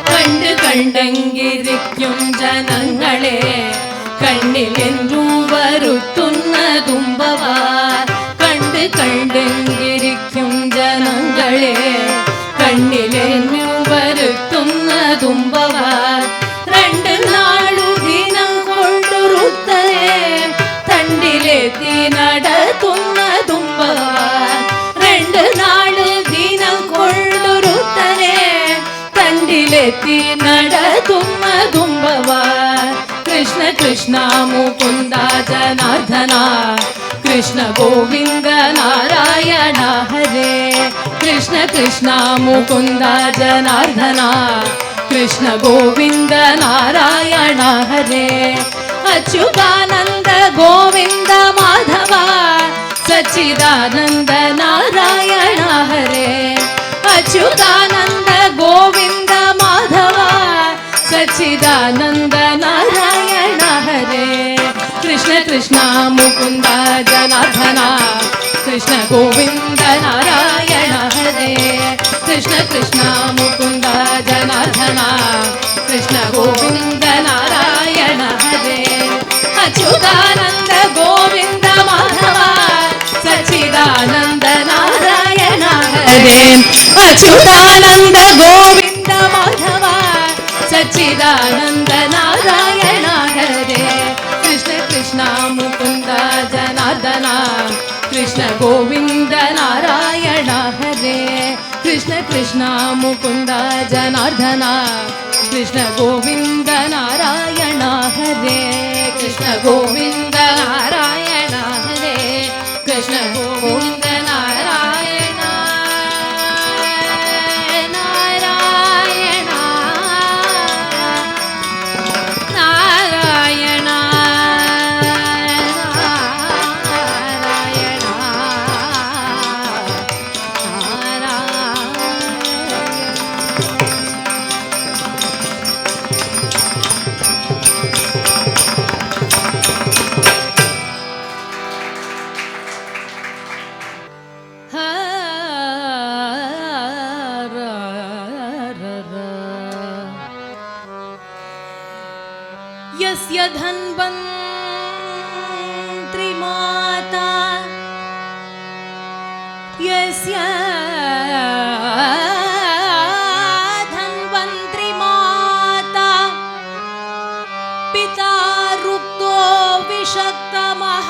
കണ്ടു കണ്ടെങ്കിരിക്കും ജനങ്ങളെ കണ്ണിലെന്നും വരുത്തുന്നതുമ്പവ കണ്ട് കണ്ടെങ്കിരിക്കും ജനങ്ങളെ കണ്ണിലെന്നും വരുത്തുന്നതുമ്പവ രണ്ട് നാളു ദിനം കൊണ്ടുറുത്തരെ തണ്ടിലെത്തി നടത്തുന്നതുമ്പവ രണ്ട് നാളു ദിനം കൊണ്ടുറുത്തരെ തണ്ടിലെത്തി നടത്തുന്നതുമ്പവ कृष्ण कृष्ण मुकुन्द जनार्दन कृष्ण गोविन्द नारायण हरे कृष्ण कृष्ण मुकुन्द जनार्दन कृष्ण गोविन्द नारायण हरे अच्युतानन्द गोविन्द माधव सच्चिदानन्द नारायण मुकुन्द जनार्दन कृष्ण गोविन्द नारायण हरे कृष्ण कृष्ण मुकुन्द जनार्दन कृष्ण गोविन्द नारायण हरे अच्युतानन्द गोविन्द माधव सच्चिदानन्द नारायण हरे अच्युतानन्द गोविन्द माधव सच्चिदानन्द नारायण हरे कृष्ण कृष्ण मुकुन्द जनार्दन कृष्ण गोविन्द नारायण हरे कृष्ण कृष्ण मुकुन्द जनार्दन कृष्ण गोविन्द नारायण हरे कृष्ण गोविन्द नारायण हरे कृष्ण गोविन्द नारायण नारायण नारायण नारायण यस्य धन्वन्त्री माता यस्य धन्वन्त्री माता पिता रुक्तो विषक्तमः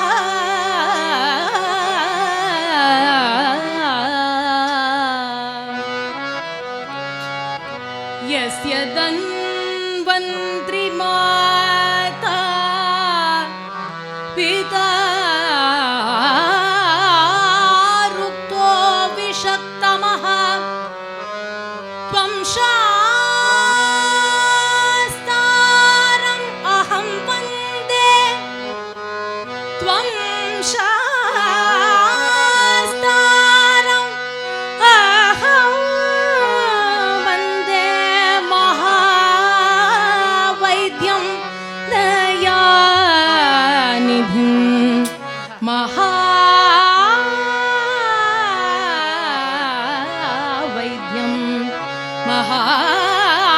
यस्य धन्वन्त्री माता पिता रुक्तो विषक्तमः त्वं शास्तारम् अहं वन्दे त्वं शास्तारम् अहं वन्दे महावैद्यं दयानिधिं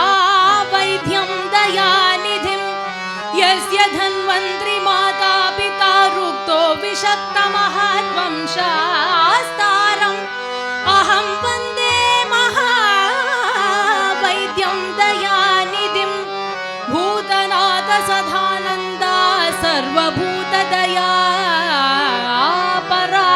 महावैद्यं दयानिधिं यस्य धन्वन्त्री माता पिता रुक्तो विषक्तमः त्वं शास्तारम् अहं वन्दे महावैद्यं दयानिधिं भूतनाथ सदानन्दा सर्वभूतदया परा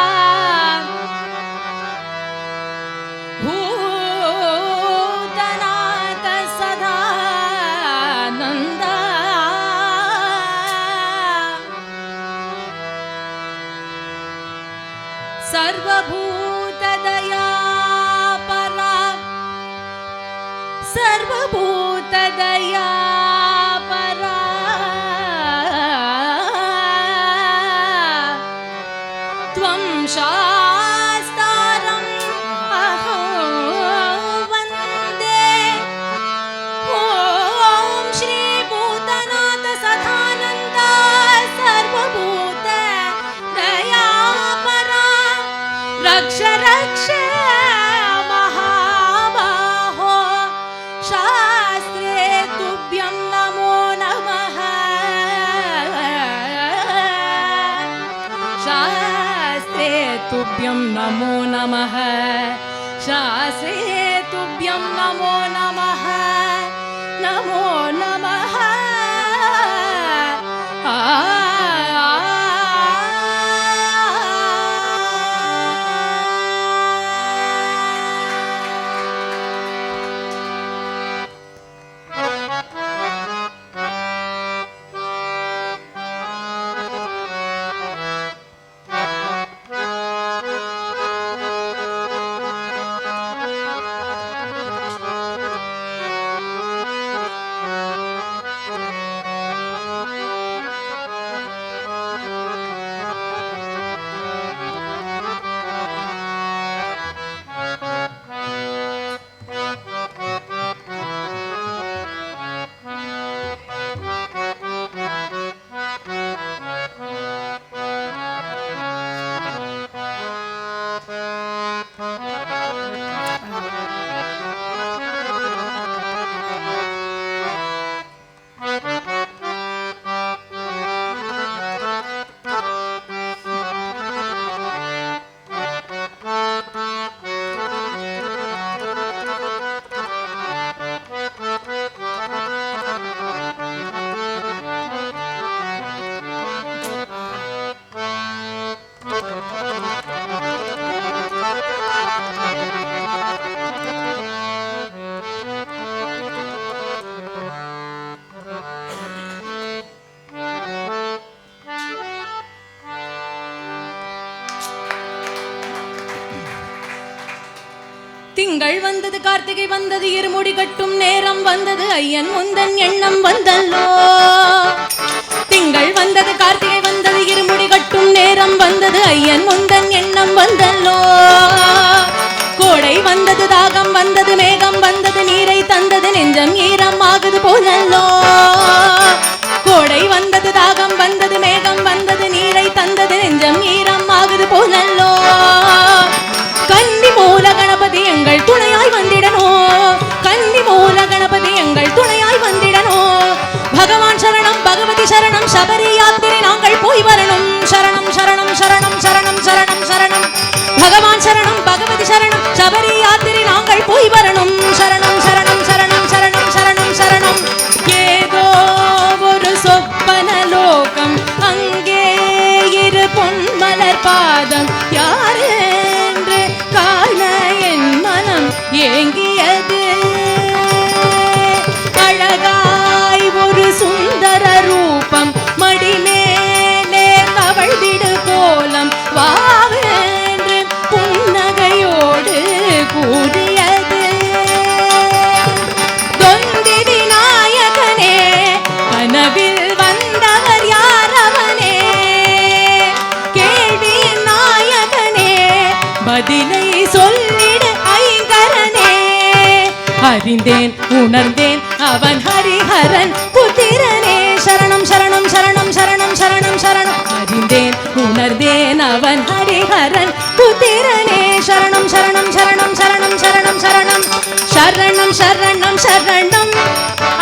भूतनाथ सदानन्दा सर्वभूतदया परा सर्वभूतदया परा त्वं शास्तारम् अहं वन्दे ॐ श्री भूतनाथ सदानन्द सर्वभूत दया परा रक्ष रक्ष महाबाहो शास्त्रे तुभ्यं नमो नमः शास्त्रे तुभ्यं नमो नमः शास्त्रे तुभ्यं नमो नमः नमो नमः திங்கள் வந்தது கார்த்திகை வந்தது இருமுடி கட்டும் நேரம் வந்தது ஐயன் முந்தன் எண்ணம் வந்தல்லோ திங்கள் வந்தது கார்த்திகை வந்தது இருமுடி கட்டும் நேரம் வந்தது ஐயன் முந்தன் எண்ணம் வந்தல்லோ கோடை வந்தது தாகம் வந்தது மேகம் வந்தது நீரை தந்தது நெஞ்சம் ஈரம் ஆகுது போலல்லோ கோடை வந்தது தாகம் வந்தது மேகம் வந்தது நீரை தந்தது நெஞ்சம் ஈரம் ஆகுது போலல்லோ கன்னி மூல கணபதி எங்கள் துணையாய் வந்திடனோ கன்னி மூல கணபதி எங்கள் துணையாய் வந்திடனோ பகவான் சரணம் பகவதி சரணம் சபரி யாத்திரை நாங்கள் போய் வரணும் சரணம் சரணம் சரணம் சரணம் சரணம் சரணம் பகவான் சரணம் பகவதி சரணம் சபரி யாத்திரை நாங்கள் போய் வரணும் சரணம் சரணம் சரணம் சரணம் சரணம் சரணம் ஏதோ ஒரு சொப்பன லோகம் அங்கே இரு பொன்மலர் பாதம் யாரென்று காண என் மனம் ஏங்கியது அழகாய் ஒரு சுந்தர ரூபம் மடிமேலே கவழ்ந்திடு கோலம் வாவென்று புன்னகையோடு கூறியது தொந்தி விநாயகனே கனவில் வந்தவர் யாரவனே கேள்வி நாயகனே பதிலை சொல்லிடு ஐங்கரனே அறிந்தேன் உணர்ந்தேன் அவன் ஹரிஹரன் புத்திரனே சரணம் சரணம் சரணம் சரணம் சரணம் சரணம் அறிந்தேன் உணர்ந்தேன் அவன் ஹரிஹரன் புத்திரனே சரணம் சரணம் சரணம் சரணம் சரணம் சரணம் சரணம் சரணம் சரணம்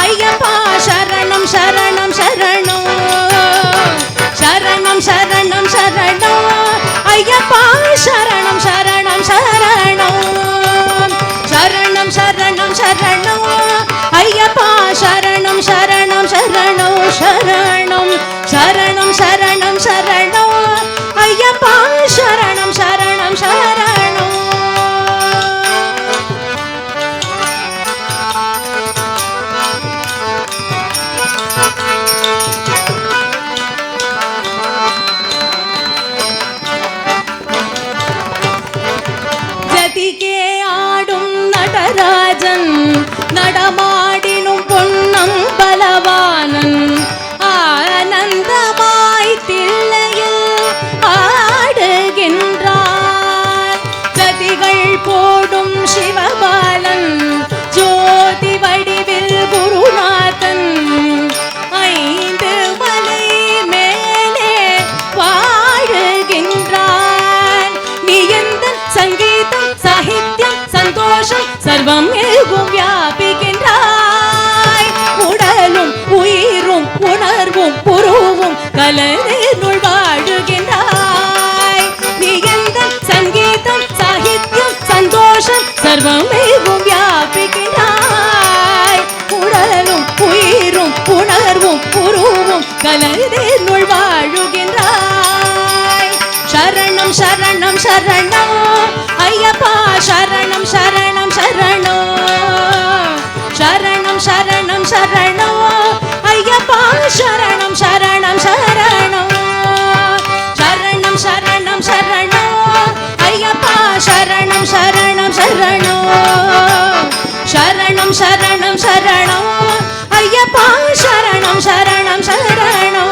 ஐயப்பா சரணம் சரணம் சரணம் சரணம் சரணம் சரணம் ஐயப்பா சரணம் சரணம் சரணம் சரணம் சரணம் சரணம் ஐயப்பா சரணம் சரணம் சரணம் சரணம் சரணம் சரணம் சரணம் ஐயப்பா சரணம் சரணம் சரணம் ஜதிகே ஆடும் நடராஜன் நடமாடினும் பொன்னம் பலவானன் ஆனந்தமாய் தில்லையில் ஆடுகின்றான் ஜதிகள் போடும் சிவபாலன் ஜோதி வடிவில் குருநாதன் ஐந்து மலை மேலே வாழுகின்றான் நீ எந்த சங்கீதம் சாகித்யம் சந்தோஷம் சர்வம் எங்கும் வியாபிக்கின்றாய் உடலும் உயிரும் உணர்வும் புருவும் கலந்துள் வாழுகின்றாய் நீ எந்த சங்கீதம் சாகித்யம் சந்தோஷம் சர்வம் எங்கும் வியாபிக்கின்றாய் உடலும் உயிரும் உணர்வும் புருவும் கலந்துள் வாழுகின்றாய் சரணம் சரணம் சரணம் ஐயப்பா சரணம் சரணம் சரணம் சரணம் சரணம் சரணம் ஐயப்பா சரணம் சரணம் சரணம் சரணம் சரணம் சரணம் ஐயப்பா சரணம் சரணம் சரணம் சரணம் சரணம் சரணம் ஐயப்பா சரணம் சரணம் சரணம்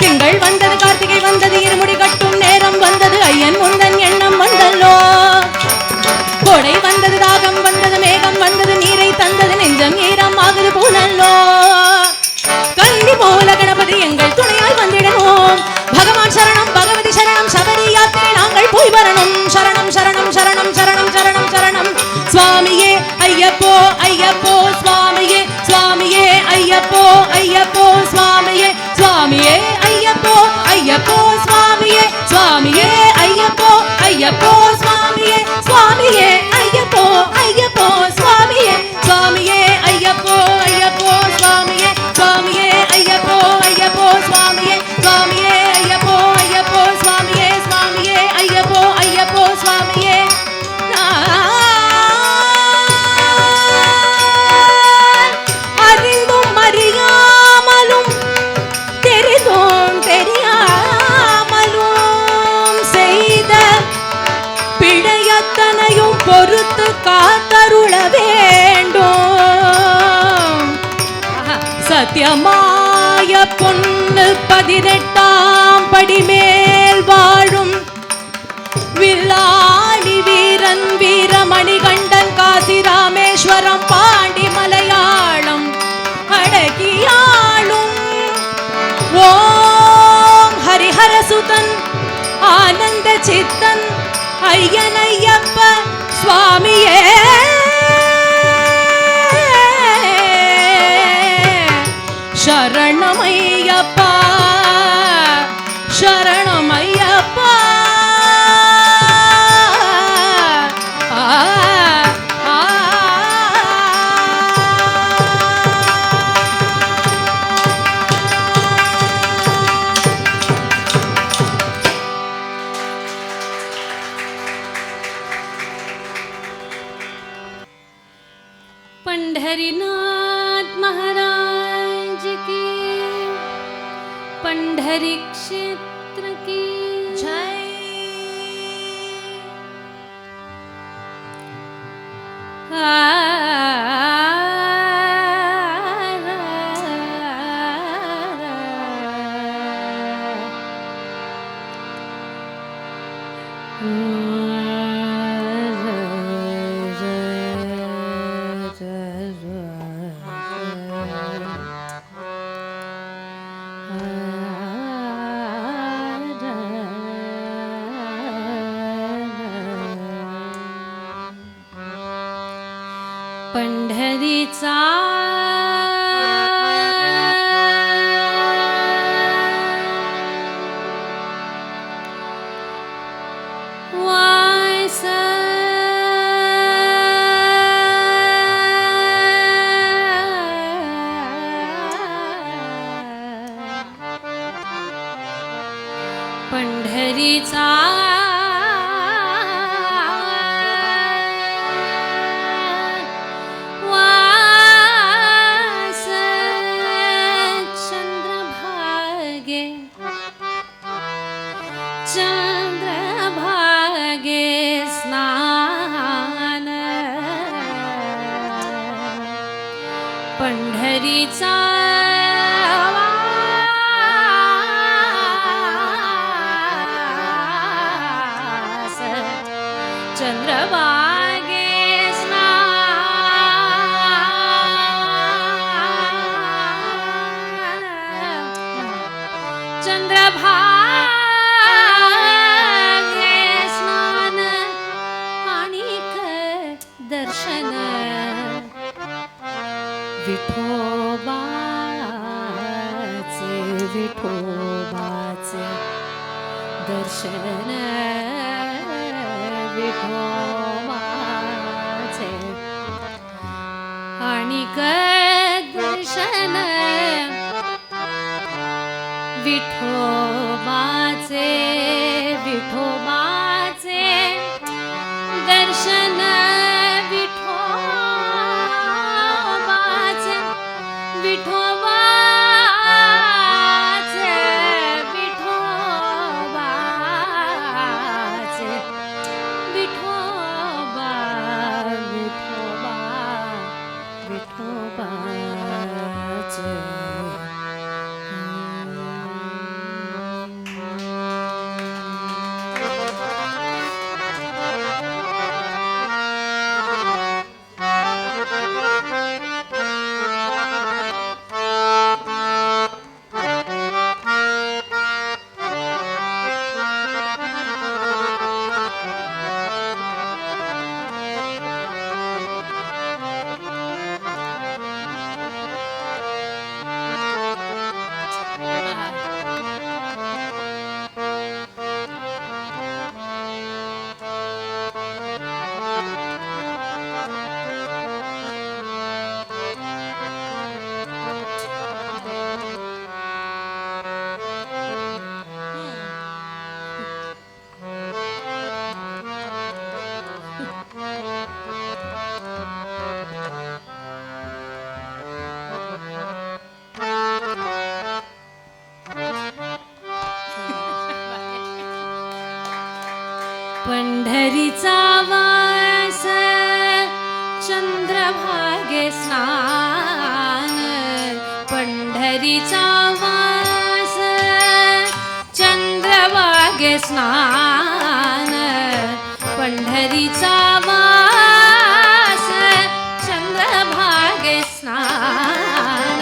திங்கள் வந்தது கார்த்திகை வந்தது இருமுடி கட்டும் நேரம் வந்தது ஐயன் முந்தன் எண்ணம் வந்தல்லோ கோடை வந்தது தாகம் வந்தது மேகம் வந்தது நீரை தந்தது நெஞ்சம் ஈரம் ஆகுது போலல்லோ கன்னி மூல கணபதி எங்கள் துணையாய் வந்திடணும் பகவான் சரணம் பகவதி சரணம் சபரி யாத்திரை நாங்கள் போய் வரணும் சரணம் சரணம் சரணம் சரணம் சரணம் சரணம் சுவாமியே ஐயப்போ ஐயப்போ சுவாமியே சுவாமியே ஐயப்போ ஐயப்போ சுவாமியே சுவாமியே ஐயப்போ ஐயப்போ சுவாமியே சுவாமியே ஐயப்போ ஐயப்போ சுவாமியே சுவாமியே ஐயப்போ ஐயப்போ சுவாமியே சுவாமியே ஐயப்போ ஐயப்போ சுவாமியே சுவாமியே ஐயப்போ ஐயப்போ சுவாமியே சுவாமியே ஐயப்போ ஐயப்போ சுவாமியே சுவாமியே ஐயப்போ ஐயப்போ சுவாமியே அறிந்தும் அறியாமலும் தெரிந்தும் தெரியாமலும் அத்தனையும் பொறுத்து காத்தருள வேண்டும். சத்தியமாய பொண்ணு 18ஆம் படி மேல் வாழும் வில்லாளி வீரன் வீரமணிகண்டன் காசி ராமேஸ்வரம் பாண்டி மலையாளம் அடக்கியாளும் ஓம் ஹரிஹரசுதன் ஆனந்த சித்தன் ஐயன் ஐயப்ப சுவாமியே சரணமையப்பா சரணமையப்பா. पंढरीनाथ महाराज की, पंढरी क्षेत्र की जय. पंढरीचा वास पंढरीचा चंद्रभागे स्नान पंढरीचा वास चंद्रभागे स्नान चंद्रभागे स्नान आणिक दर्शन विठोबाचे विठोबाचे दर्शन विठोबाचे आणिक दर्शन विठोबाचे विठोबाचे दर्शन विठोबाचे विठोबाचे विठोबाचे विठोबा विठोबा विठोबाचे पंढरीचा वास चंद्रभागे स्नान, पंढरीचा वास चंद्रभागे स्नान, पंढरीचा वास चंद्रभागे स्नान,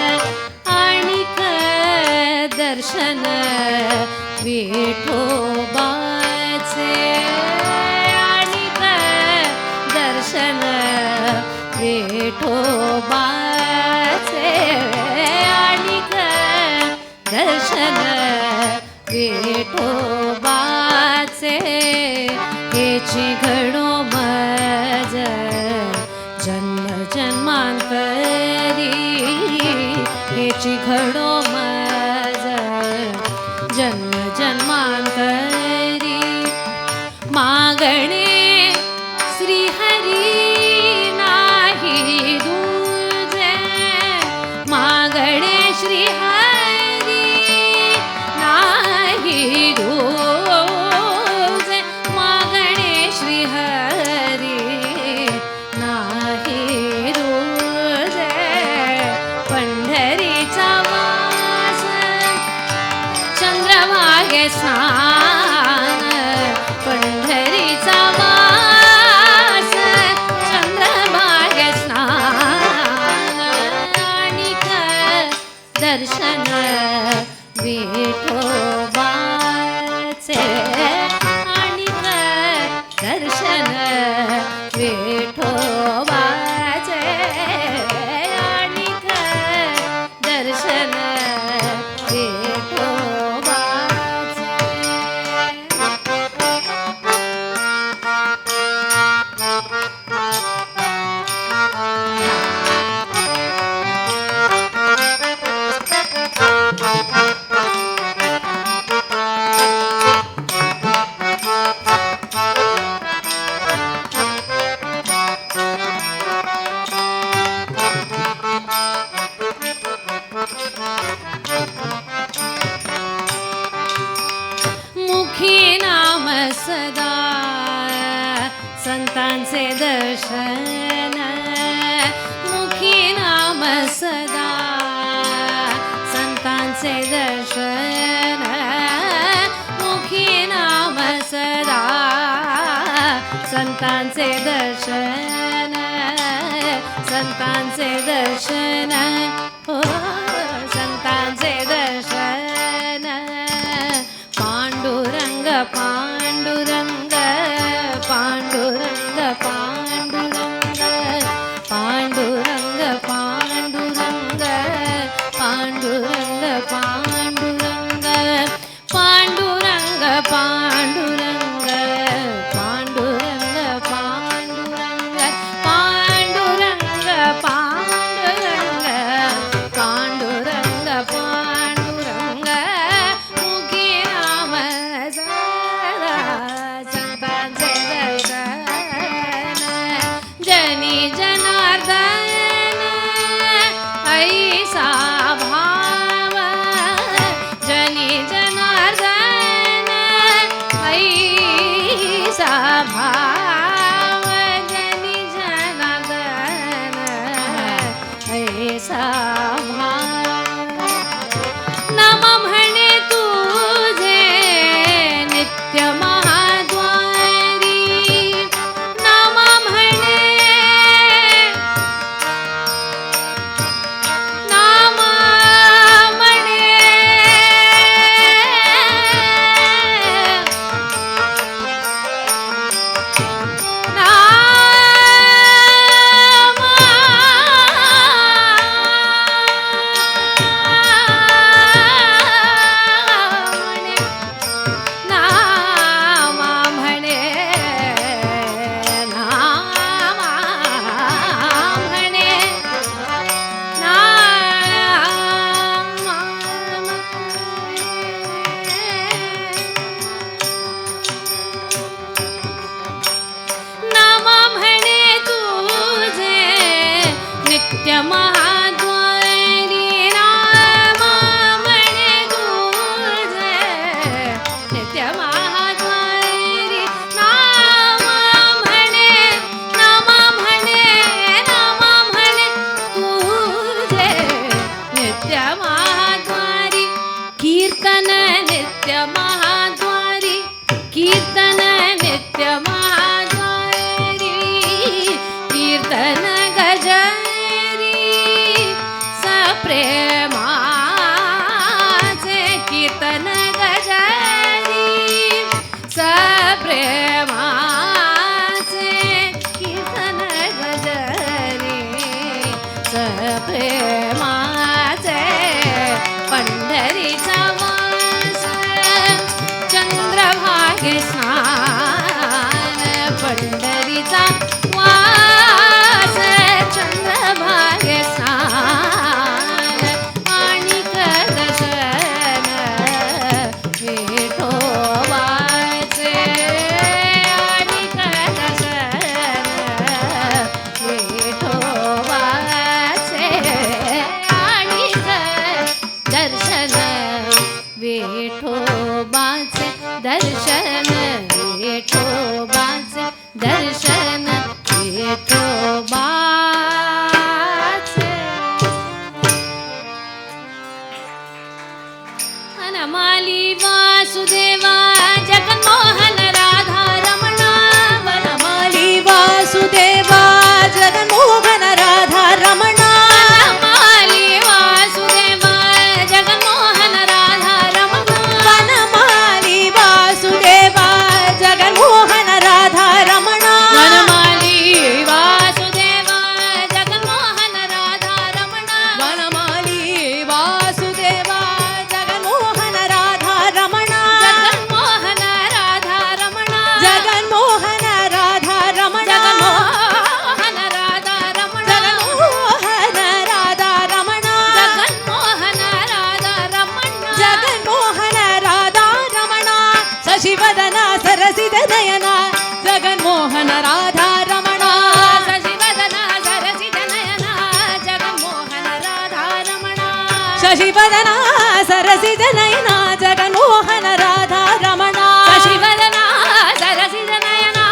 आणिक दर्शन विठोबाचे, आणिक दर्शन विठोबाचे, आणिक दर्शन विठोबाचे, हेची घडो मज जन्म जन्मांतरी, हेची घडो मज जन्म जन्मांतरी, मागणे श्रीहरी नाही दूजे, मागणे श्रीहरी नाही दूजे, मागणे श्रीहरी नाही दूजे, पंढरीचा वास चंद्रभागे स्नान, पंढरीचा वास चंद्रभागे स्नान, आणिक दर्शन विठोबाचे, आणिक दर्शन विठोबाचे, आणिक दर्शन विठोबाचे. मुखी नाम सदा संतांचे दर्शन, मुखी नाम सदा संतांचे दर्शन, मुखी नाम सदा संतांचे दर्शन, संतांचे दर्शन, हो संतांचे दर्शन, पांडुरंग पांडुरंग पांडुरंग पांडुरंग पांडुरंग पांडुरंग पांडुरंग पांडुरंग पांडुरंग पांडुरंग पांडुरंग पांडुरंग पांडुरंग पांडुरंग पांडुरंग पांडुरंग, मुखी नाम सदा संतांचे दर्शन, जनी जनार्दन ऐसा भाव, जनी जनार्दन ऐसा भाव, जनी जनार्दन ऐसा भाव, नाम म्हणे तुझे नित्य महाद्वारी, नाम म्हणे, नाम म्हणे, नित्य महाद्वारी राम म्हणे तुझे नित्य महाद्वारी नाम प्रेमाचे कीर्तन गजरे सप्रेमाचे पंढरीचा वास चंद्रभागे स्नान पंढरीचा वास चंद्रभागे स्नान आणि दर्शन विठोबाचे आणि दर्शन विठोबाचे आणि दर्शन विठोबाचे दर्शन विठोबाचे दर्शन विठोबाचे वनमाली वासुदेवा जगन्मोहन राधा रमणा वनमाली वासुदेवा जगन्मोहन राधा रमणा वनमाली वासुदेवा जगन्मोहन राधा रमणा वनमाली वासुदेवा जगन्मोहन राधा रमणा वनमाली वासुदेवा जगन्मोहन राधा रमणा वनमाली वासुदेवा जगन्मोहन राधा रमणा जगन्मोहन राधा रमणा जगन्मोहन राधा रमणा जगन्मोहन राधा रमणा जगन्मोहन राधा रमणा जगन्मोहन राधा रमणा जगन्मोहन राधा रमणा शशिवदन सरसिज नयना जगन्मोहन राधा रमणा शशिवदन सरसिज नयना जगन्मोहन राधा रमणा शशिवदन सरसिज नयना जगन्मोहन राधा रमणा शशिवदन सरसिज नयना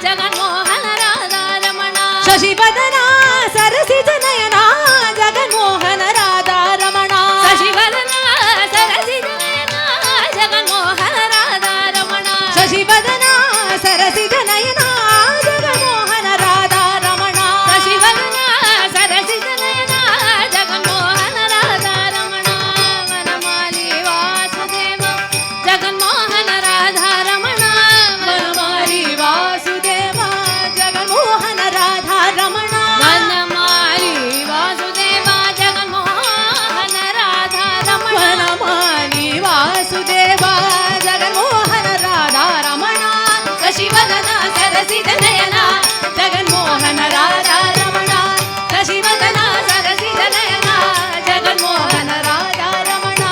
जगन्मोहन राधा रमणा शशिवदन सरसिज नयना जगन्मोहन राधा रमणा शशिवदन सरसिज नयना जगन्मोहन राधा रमणा शशिवदन सरसिज नयना जगन्मोहन राधा रमणा शशिवदन सरसिज नयना जगन्मोहन राधा रमणा वनमाली वासुदेवा जगन्मोहन राधा रमणा वनमाली वासुदेवा जगन्मोहन राधा रमणा वनमाली वासुदेवा जगन्मोहन राधा रमणा वनमाली वासुदेवा जगन्मोहन राधा रमणा शशिवदन सरसिज नयना जगन्मोहन राधा रमणा शशिवदन सरसिज नयना जगन्मोहन राधा रमणा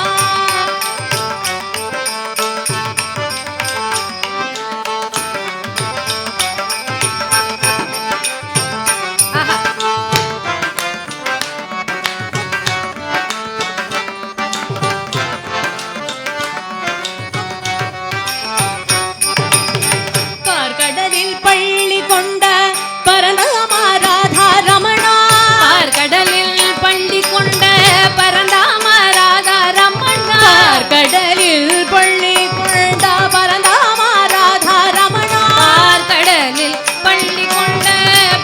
பார்க்கடலில் பள்ளி கொண்ட பரந்தாம ராதா ரமணா பார்க்கடலில் பள்ளி கொண்ட பரந்தாம ராதா ரமணா பார்க்கடலில் பள்ளி கொண்ட பரந்தாம ராதா ரமணா பார்க்கடலில் பள்ளி கொண்ட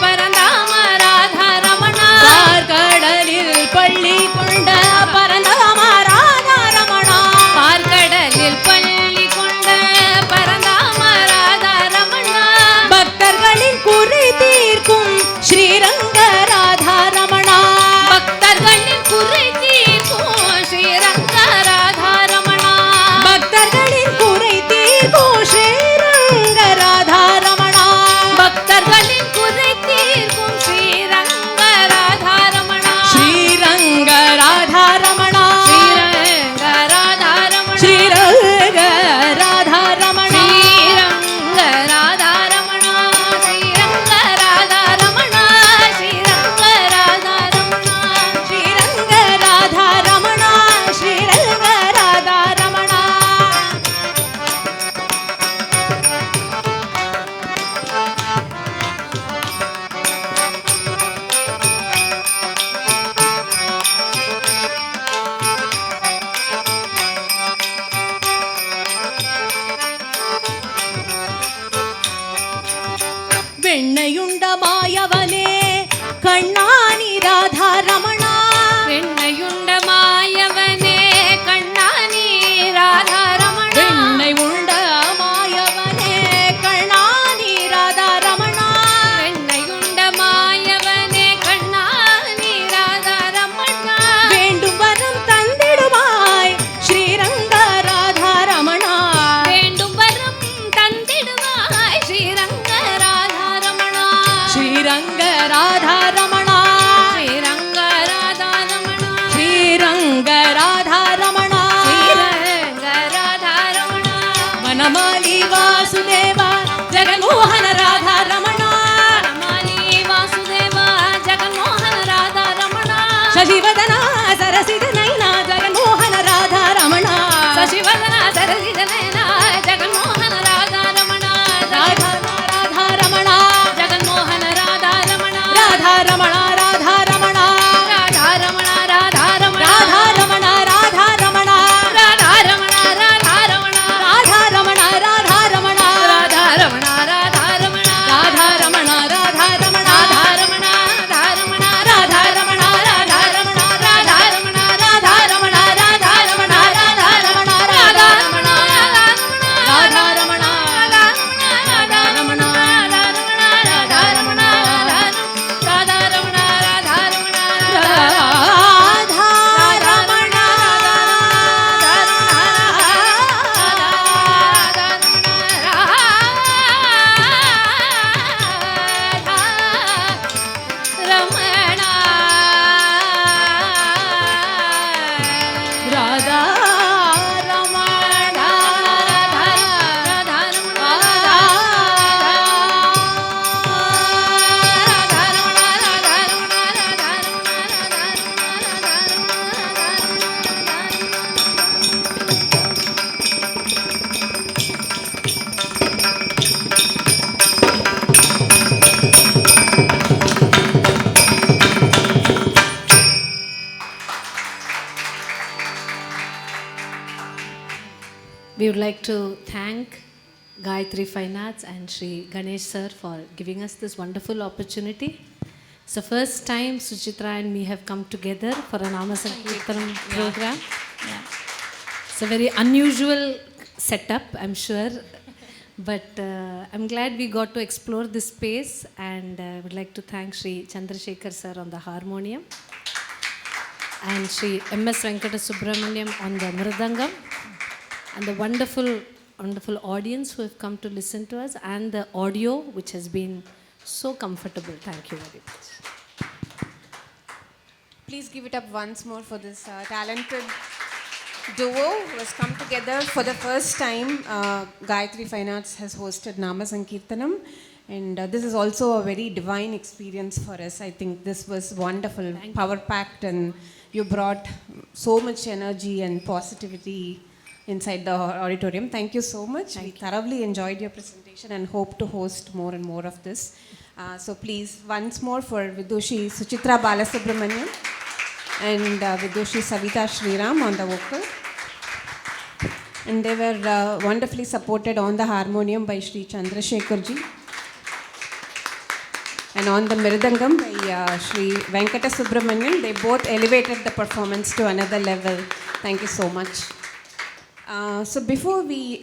பரந்தாம ராதா ரமணா பார்க்கடலில் பள்ளி கொண்ட பரந்தாம ராதா ரமணா பார்க்கடலில் பள்ளி கொண்ட பரந்தாம ராதா ரமணா பக்தர்களின் குறை தீர்க்கும் ஸ்ரீரங்க ராதா ரமணா பக்தர்களின் குறை தீர்க்கும் ஸ்ரீரங்க ராதா ரமணா பக்தர்களின் குறை தீர்க்கும் ஸ்ரீரங்க ராதா ரமணா பக்தர்களின் குறை தீர்க்கும் ஸ்ரீரங்க ராதா ரமணா ஸ்ரீரங்க ராதா ரமணா ஸ்ரீரங்க ராதா ரமணா ஸ்ரீரங்க ராதா ரமணா ஸ்ரீரங்க ராதா ரமணா ஸ்ரீரங்க ராதா ரமணா ஸ்ரீரங்க ராதா ரமணா ஸ்ரீரங்க ராதா ரமணா ஸ்ரீரங்க ராதா ரமணா வெண்ணையுண்ட மாயவனே கண்ணானி ராதா ரமணா வெண்ணையுண்ட மாயவனே கண்ணானி ராதா ரமணா வெண்ணை உண்ட மாயவனே would like to thank Gayatri Fine Arts and Sri Ganesh sir for giving us this wonderful opportunity. It's the first time Suchitra and me have come together for an Nama Sankirtanam program. Yeah. It's a very unusual setup, I'm sure. But I'm glad we got to explore this space, and I would like to thank Sri Chandrasekhar sir on the harmonium and Sri M.S. Venkata Subramaniam on the mridangam, and the wonderful audience who have come to listen to us, and the audio which has been so comfortable. Thank you very much. Please give it up once more for this talented duo who has come together for the first time. Gayatri Fine Arts has hosted Nama Sankirtanam, and this is also a very divine experience for us. I think this was wonderful, power-packed, and you brought so much energy and positivity inside the auditorium. Thank you so much. We thoroughly enjoyed your presentation and hope to host more and more of this. So please, once more for Vidushi Suchitra Balasubramaniam and Vidushi Savita Shriram on the vocal. And they were wonderfully supported on the harmonium by Sri Chandrasekhar ji. And on the mridangam by Sri Venkata Subramaniam. They both elevated the performance to another level. Thank you so much. So before we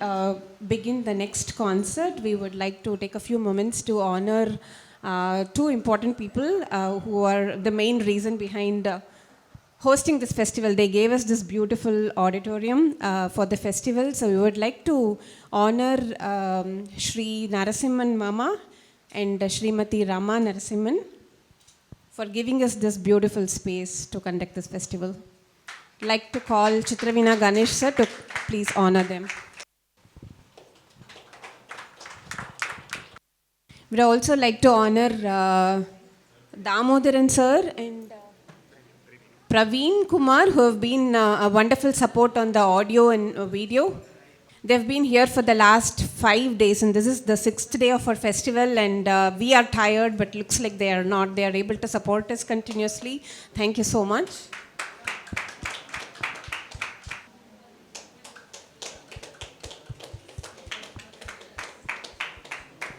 begin the next concert, we would like to take a few moments to honor two important people who are the main reason behind hosting this festival. They gave us this beautiful auditorium for the festival. So we would like to honor Sri Narasimhan Mama and Srimati Rama Narasimhan for giving us this beautiful space to conduct this festival. I'd like to call Chitravina Ganesh sir to please honor them. We'd also like to honor Damodaran sir and Praveen Kumar, who have been a wonderful support on the audio and video. They've been here for the last 5 days, and this is the 6th day of our festival, and we are tired, but looks like they are not. They are able to support us continuously. Thank you so much.